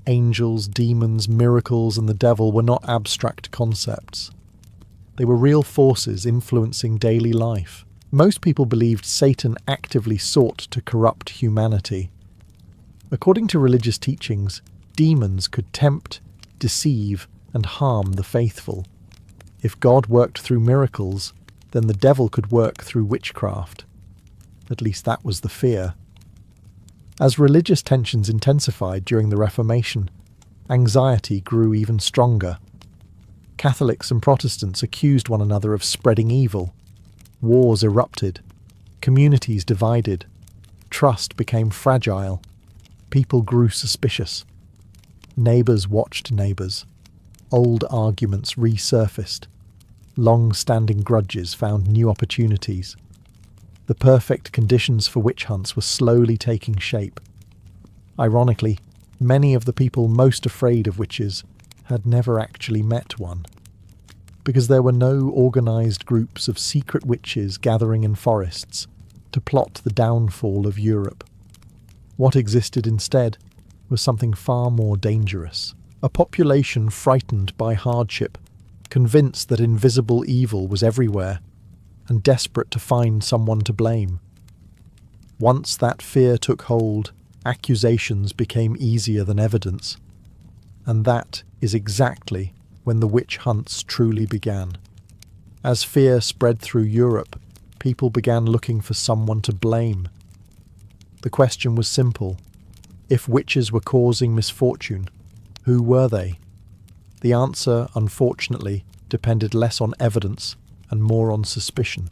angels, demons, miracles, and the devil were not abstract concepts. They were real forces influencing daily life. Most people believed Satan actively sought to corrupt humanity. According to religious teachings, demons could tempt, deceive, and harm the faithful. If God worked through miracles, then the devil could work through witchcraft. At least that was the fear. As religious tensions intensified during the Reformation, anxiety grew even stronger. Catholics and Protestants accused one another of spreading evil. Wars erupted. Communities divided. Trust became fragile. People grew suspicious. Neighbours watched neighbours. Old arguments resurfaced. Long-standing grudges found new opportunities. The perfect conditions for witch hunts were slowly taking shape. Ironically, many of the people most afraid of witches had never actually met one, because there were no organised groups of secret witches gathering in forests to plot the downfall of Europe. What existed instead was something far more dangerous. A population frightened by hardship, convinced that invisible evil was everywhere, and desperate to find someone to blame. Once that fear took hold, accusations became easier than evidence. And that is exactly when the witch hunts truly began. As fear spread through Europe, people began looking for someone to blame. The question was simple. If witches were causing misfortune, who were they? The answer, unfortunately, depended less on evidence and more on suspicion.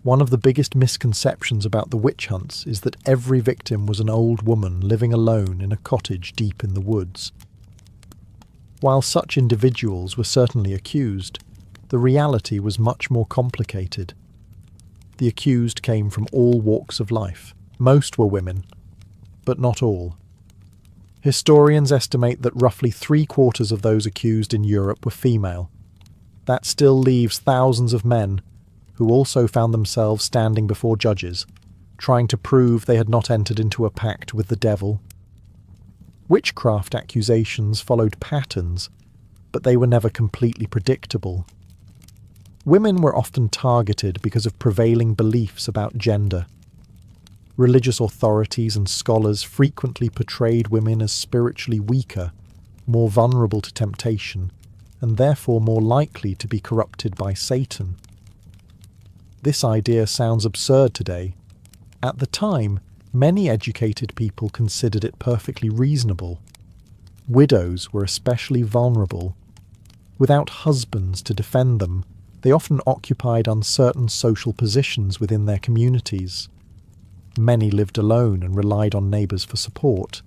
One of the biggest misconceptions about the witch hunts is that every victim was an old woman living alone in a cottage deep in the woods. While such individuals were certainly accused, the reality was much more complicated. The accused came from all walks of life. Most were women, but not all. Historians estimate that roughly 3/4 of those accused in Europe were female. That still leaves thousands of men who also found themselves standing before judges, trying to prove they had not entered into a pact with the devil. Witchcraft accusations followed patterns, but they were never completely predictable. Women were often targeted because of prevailing beliefs about gender. Religious authorities and scholars frequently portrayed women as spiritually weaker, more vulnerable to temptation, and therefore more likely to be corrupted by Satan. This idea sounds absurd today. At the time, many educated people considered it perfectly reasonable. Widows were especially vulnerable. Without husbands to defend them, they often occupied uncertain social positions within their communities. Many lived alone and relied on neighbours for support.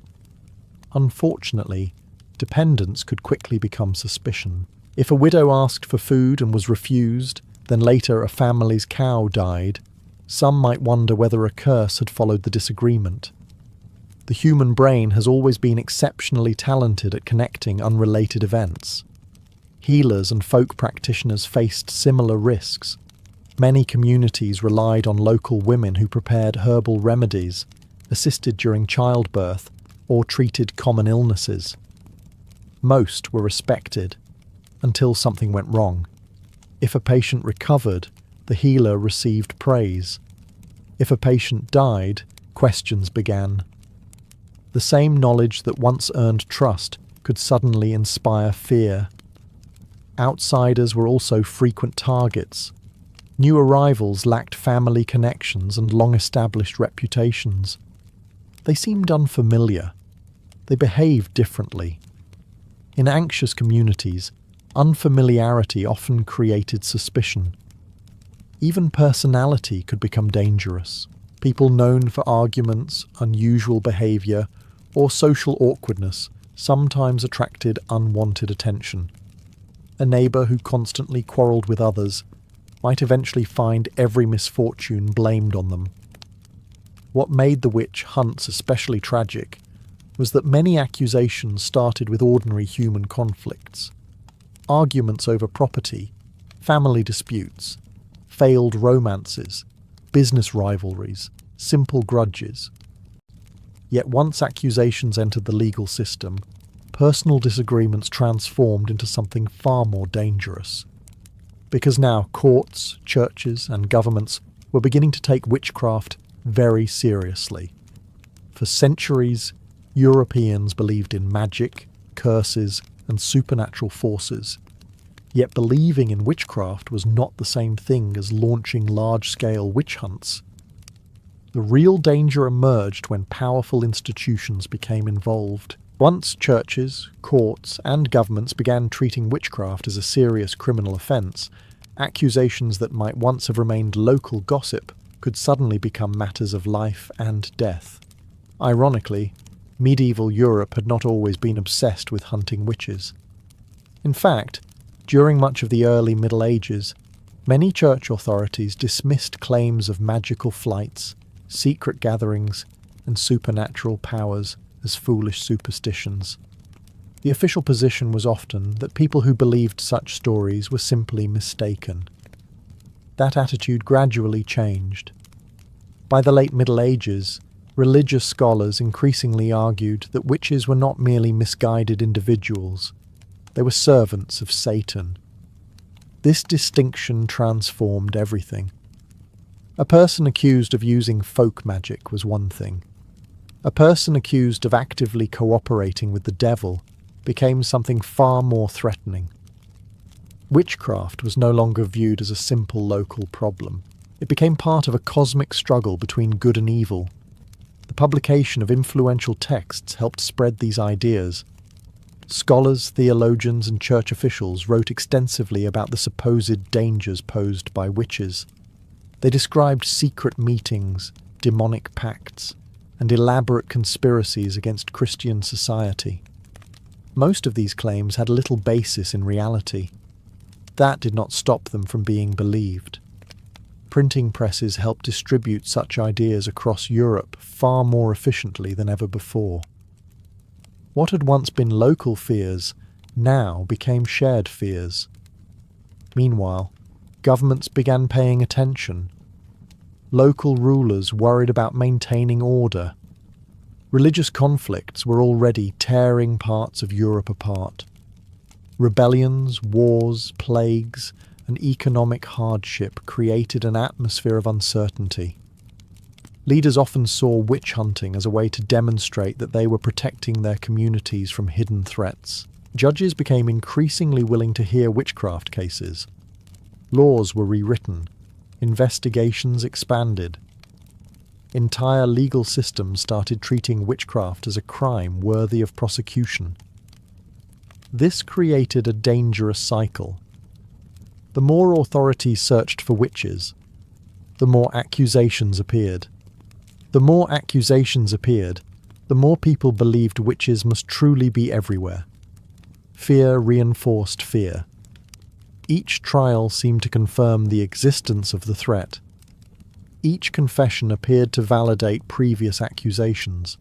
Unfortunately, dependence could quickly become suspicion. If a widow asked for food and was refused, then later a family's cow died, some might wonder whether a curse had followed the disagreement. The human brain has always been exceptionally talented at connecting unrelated events. Healers and folk practitioners faced similar risks. Many communities relied on local women who prepared herbal remedies, assisted during childbirth, or treated common illnesses. Most were respected, until something went wrong. If a patient recovered, the healer received praise. If a patient died, questions began. The same knowledge that once earned trust could suddenly inspire fear. Outsiders were also frequent targets. New arrivals lacked family connections and long-established reputations. They seemed unfamiliar. They behaved differently. In anxious communities, unfamiliarity often created suspicion. Even personality could become dangerous. People known for arguments, unusual behaviour, or social awkwardness sometimes attracted unwanted attention. A neighbour who constantly quarrelled with others might eventually find every misfortune blamed on them. What made the witch hunts especially tragic was that many accusations started with ordinary human conflicts. Arguments over property, family disputes, failed romances, business rivalries, simple grudges. Yet once accusations entered the legal system, personal disagreements transformed into something far more dangerous. Because now courts, churches, and governments were beginning to take witchcraft very seriously. For centuries, Europeans believed in magic, curses, and supernatural forces. Yet believing in witchcraft was not the same thing as launching large-scale witch hunts. The real danger emerged when powerful institutions became involved. Once churches, courts, and governments began treating witchcraft as a serious criminal offence, accusations that might once have remained local gossip could suddenly become matters of life and death. Ironically, medieval Europe had not always been obsessed with hunting witches. In fact, during much of the early Middle Ages, many church authorities dismissed claims of magical flights, secret gatherings, and supernatural powers as foolish superstitions. The official position was often that people who believed such stories were simply mistaken. That attitude gradually changed. By the late Middle Ages, religious scholars increasingly argued that witches were not merely misguided individuals, they were servants of Satan. This distinction transformed everything. A person accused of using folk magic was one thing. A person accused of actively cooperating with the devil became something far more threatening. Witchcraft was no longer viewed as a simple local problem. It became part of a cosmic struggle between good and evil. The publication of influential texts helped spread these ideas. Scholars, theologians, and church officials wrote extensively about the supposed dangers posed by witches. They described secret meetings, demonic pacts, and elaborate conspiracies against Christian society. Most of these claims had little basis in reality. That did not stop them from being believed. Printing presses helped distribute such ideas across Europe far more efficiently than ever before. What had once been local fears now became shared fears. Meanwhile, governments began paying attention. Local rulers worried about maintaining order. Religious conflicts were already tearing parts of Europe apart. Rebellions, wars, plagues, and economic hardship created an atmosphere of uncertainty. Leaders often saw witch hunting as a way to demonstrate that they were protecting their communities from hidden threats. Judges became increasingly willing to hear witchcraft cases. Laws were rewritten. Investigations expanded. Entire legal systems started treating witchcraft as a crime worthy of prosecution. This created a dangerous cycle. The more authorities searched for witches, the more accusations appeared. The more accusations appeared, the more people believed witches must truly be everywhere. Fear reinforced fear. Each trial seemed to confirm the existence of the threat. Each confession appeared to validate previous accusations.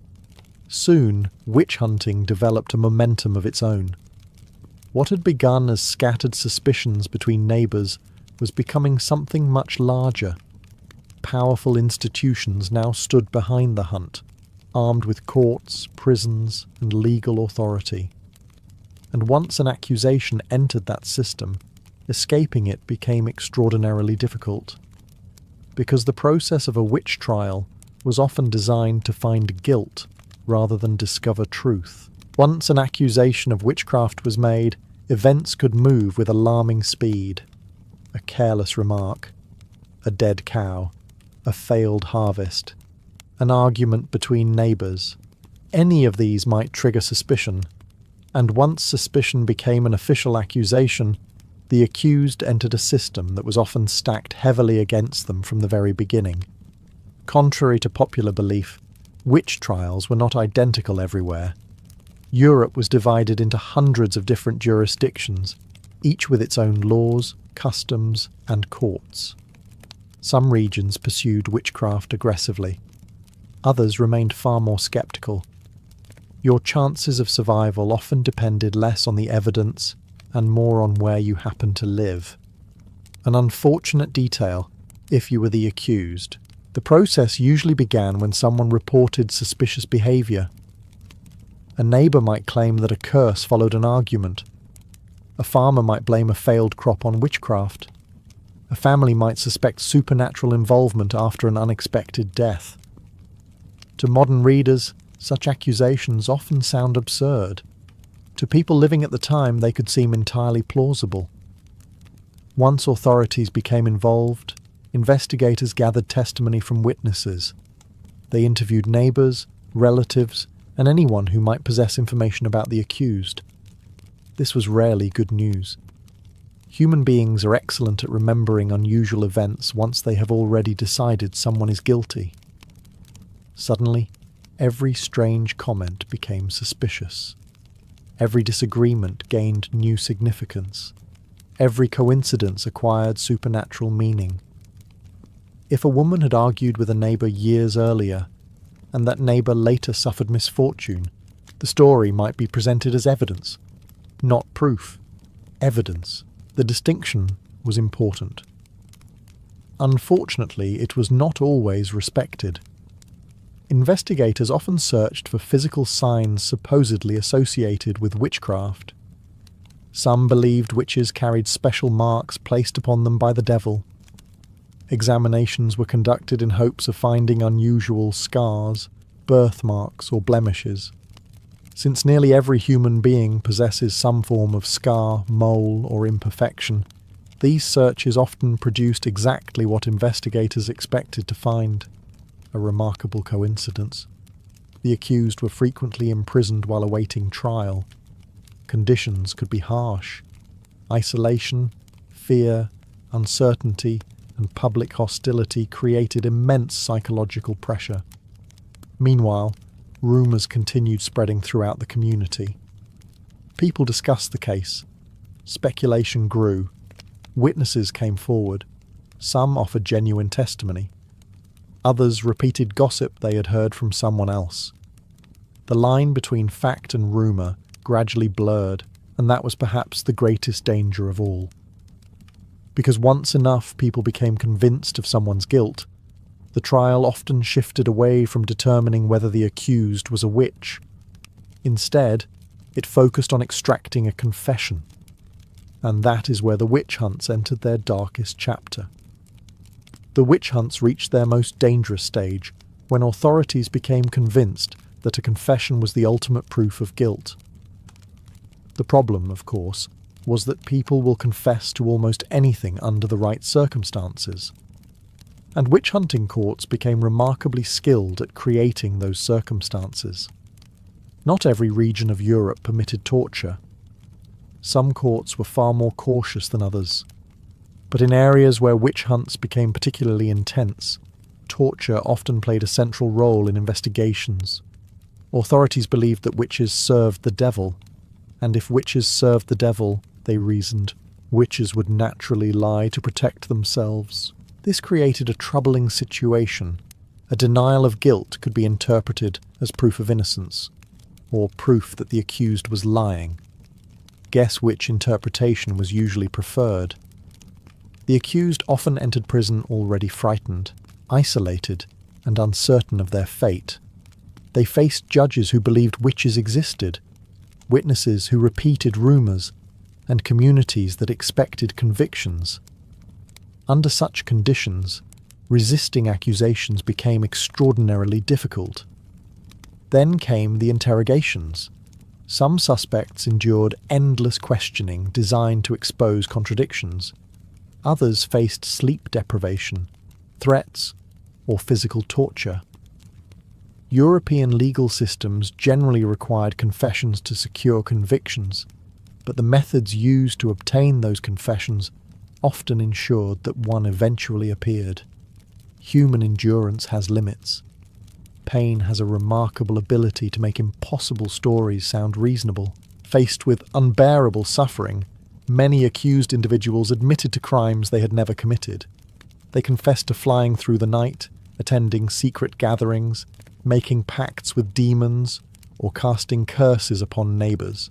Soon, witch hunting developed a momentum of its own. What had begun as scattered suspicions between neighbours was becoming something much larger. Powerful institutions now stood behind the hunt, armed with courts, prisons, and legal authority. And once an accusation entered that system, escaping it became extraordinarily difficult. Because the process of a witch trial was often designed to find guilt rather than discover truth. Once an accusation of witchcraft was made, events could move with alarming speed. A careless remark, a dead cow, a failed harvest, an argument between neighbours. Any of these might trigger suspicion, and once suspicion became an official accusation, the accused entered a system that was often stacked heavily against them from the very beginning. Contrary to popular belief, witch trials were not identical everywhere. Europe was divided into hundreds of different jurisdictions, each with its own laws, customs, and courts. Some regions pursued witchcraft aggressively. Others remained far more skeptical. Your chances of survival often depended less on the evidence and more on where you happened to live. An unfortunate detail, if you were the accused, the process usually began when someone reported suspicious behaviour. A neighbour might claim that a curse followed an argument. A farmer might blame a failed crop on witchcraft. A family might suspect supernatural involvement after an unexpected death. To modern readers, such accusations often sound absurd. To people living at the time, they could seem entirely plausible. Once authorities became involved, investigators gathered testimony from witnesses. They interviewed neighbours, relatives, and anyone who might possess information about the accused. This was rarely good news. Human beings are excellent at remembering unusual events once they have already decided someone is guilty. Suddenly, every strange comment became suspicious. Every disagreement gained new significance. Every coincidence acquired supernatural meaning. If a woman had argued with a neighbour years earlier, and that neighbour later suffered misfortune, the story might be presented as evidence, not proof. Evidence. The distinction was important. Unfortunately, it was not always respected. Investigators often searched for physical signs supposedly associated with witchcraft. Some believed witches carried special marks placed upon them by the devil. Examinations were conducted in hopes of finding unusual scars, birthmarks, or blemishes. Since nearly every human being possesses some form of scar, mole, or imperfection, these searches often produced exactly what investigators expected to find: a remarkable coincidence. The accused were frequently imprisoned while awaiting trial. Conditions could be harsh. Isolation, fear, uncertainty, and public hostility created immense psychological pressure. Meanwhile, rumours continued spreading throughout the community. People discussed the case. Speculation grew. Witnesses came forward. Some offered genuine testimony. Others repeated gossip they had heard from someone else. The line between fact and rumour gradually blurred, and that was perhaps the greatest danger of all. Because once enough people became convinced of someone's guilt, the trial often shifted away from determining whether the accused was a witch. Instead, it focused on extracting a confession. And that is where the witch hunts entered their darkest chapter. The witch hunts reached their most dangerous stage when authorities became convinced that a confession was the ultimate proof of guilt. The problem, of course, was that people will confess to almost anything under the right circumstances. And witch hunting courts became remarkably skilled at creating those circumstances. Not every region of Europe permitted torture. Some courts were far more cautious than others. But in areas where witch hunts became particularly intense, torture often played a central role in investigations. Authorities believed that witches served the devil, and if witches served the devil, they reasoned, witches would naturally lie to protect themselves. This created a troubling situation. A denial of guilt could be interpreted as proof of innocence, or proof that the accused was lying. Guess which interpretation was usually preferred. The accused often entered prison already frightened, isolated, and uncertain of their fate. They faced judges who believed witches existed, witnesses who repeated rumours, and communities that expected convictions. Under such conditions, resisting accusations became extraordinarily difficult. Then came the interrogations. Some suspects endured endless questioning designed to expose contradictions. Others faced sleep deprivation, threats, or physical torture. European legal systems generally required confessions to secure convictions, but the methods used to obtain those confessions often ensured that one eventually appeared. Human endurance has limits. Pain has a remarkable ability to make impossible stories sound reasonable. Faced with unbearable suffering, many accused individuals admitted to crimes they had never committed. They confessed to flying through the night, attending secret gatherings, making pacts with demons, or casting curses upon neighbours.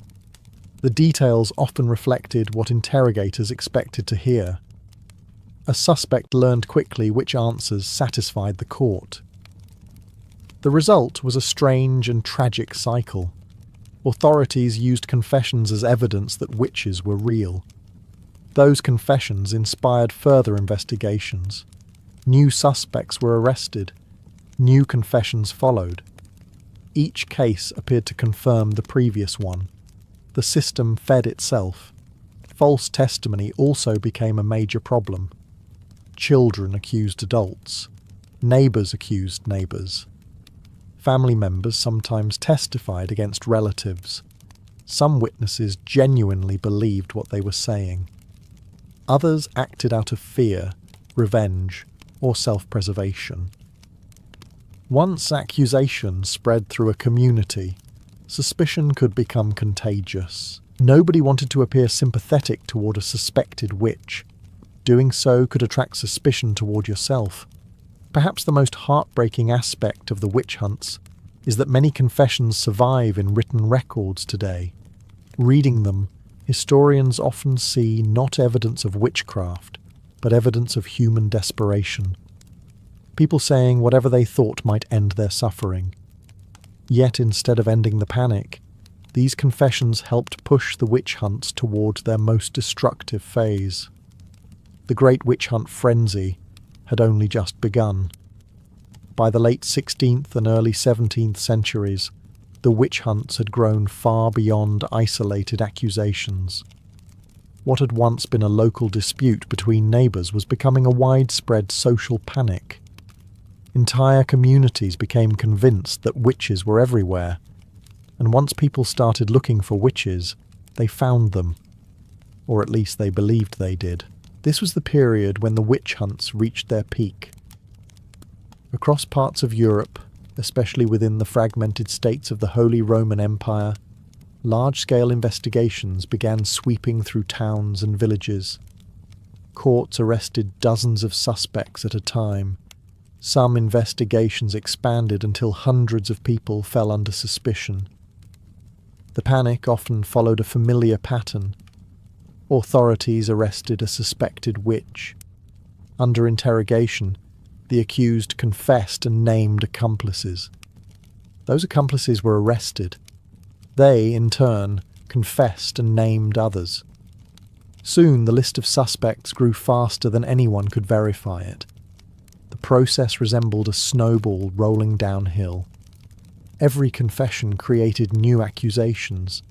The details often reflected what interrogators expected to hear. A suspect learned quickly which answers satisfied the court. The result was a strange and tragic cycle. Authorities used confessions as evidence that witches were real. Those confessions inspired further investigations. New suspects were arrested. New confessions followed. Each case appeared to confirm the previous one. The system fed itself. False testimony also became a major problem. Children accused adults. Neighbours accused neighbours. Family members sometimes testified against relatives. Some witnesses genuinely believed what they were saying. Others acted out of fear, revenge, or self-preservation. Once accusation spread through a community, suspicion could become contagious. Nobody wanted to appear sympathetic toward a suspected witch. Doing so could attract suspicion toward yourself. Perhaps the most heartbreaking aspect of the witch hunts is that many confessions survive in written records today. Reading them, historians often see not evidence of witchcraft, but evidence of human desperation. People saying whatever they thought might end their suffering. Yet instead of ending the panic, these confessions helped push the witch hunts towards their most destructive phase. The Great Witch Hunt frenzy had only just begun. By the late 16th and early 17th centuries, the witch hunts had grown far beyond isolated accusations. What had once been a local dispute between neighbours was becoming a widespread social panic. Entire communities became convinced that witches were everywhere, and once people started looking for witches, they found them. Or at least they believed they did. This was the period when the witch hunts reached their peak. Across parts of Europe, especially within the fragmented states of the Holy Roman Empire, large-scale investigations began sweeping through towns and villages. Courts arrested dozens of suspects at a time. Some investigations expanded until hundreds of people fell under suspicion. The panic often followed a familiar pattern. Authorities arrested a suspected witch. Under interrogation, the accused confessed and named accomplices. Those accomplices were arrested. They, in turn, confessed and named others. Soon, the list of suspects grew faster than anyone could verify it. The process resembled a snowball rolling downhill. Every confession created new accusations.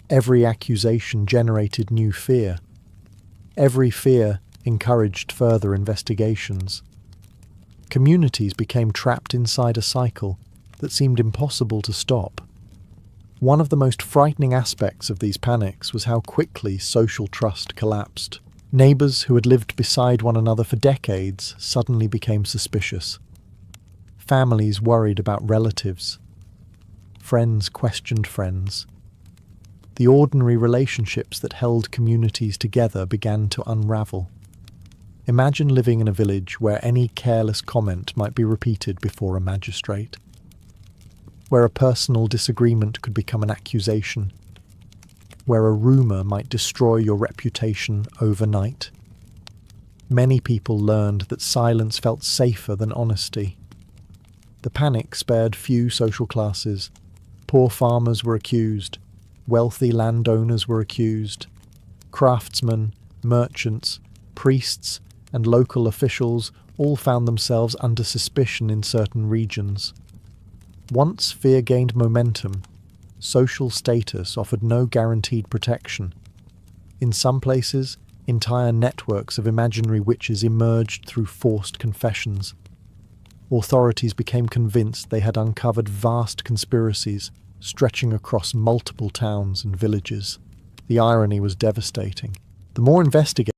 Every accusation generated new fear. Every fear encouraged further investigations. Communities became trapped inside a cycle that seemed impossible to stop. One of the most frightening aspects of these panics was how quickly social trust collapsed. Neighbours who had lived beside one another for decades suddenly became suspicious. Families worried about relatives. Friends questioned friends. The ordinary relationships that held communities together began to unravel. Imagine living in a village where any careless comment might be repeated before a magistrate, where a personal disagreement could become an accusation, where a rumour might destroy your reputation overnight. Many people learned that silence felt safer than honesty. The panic spared few social classes. Poor farmers were accused, wealthy landowners were accused, craftsmen, merchants, priests, and local officials all found themselves under suspicion in certain regions. Once fear gained momentum, social status offered no guaranteed protection. In some places, entire networks of imaginary witches emerged through forced confessions. Authorities became convinced they had uncovered vast conspiracies stretching across multiple towns and villages. The irony was devastating. The more investigators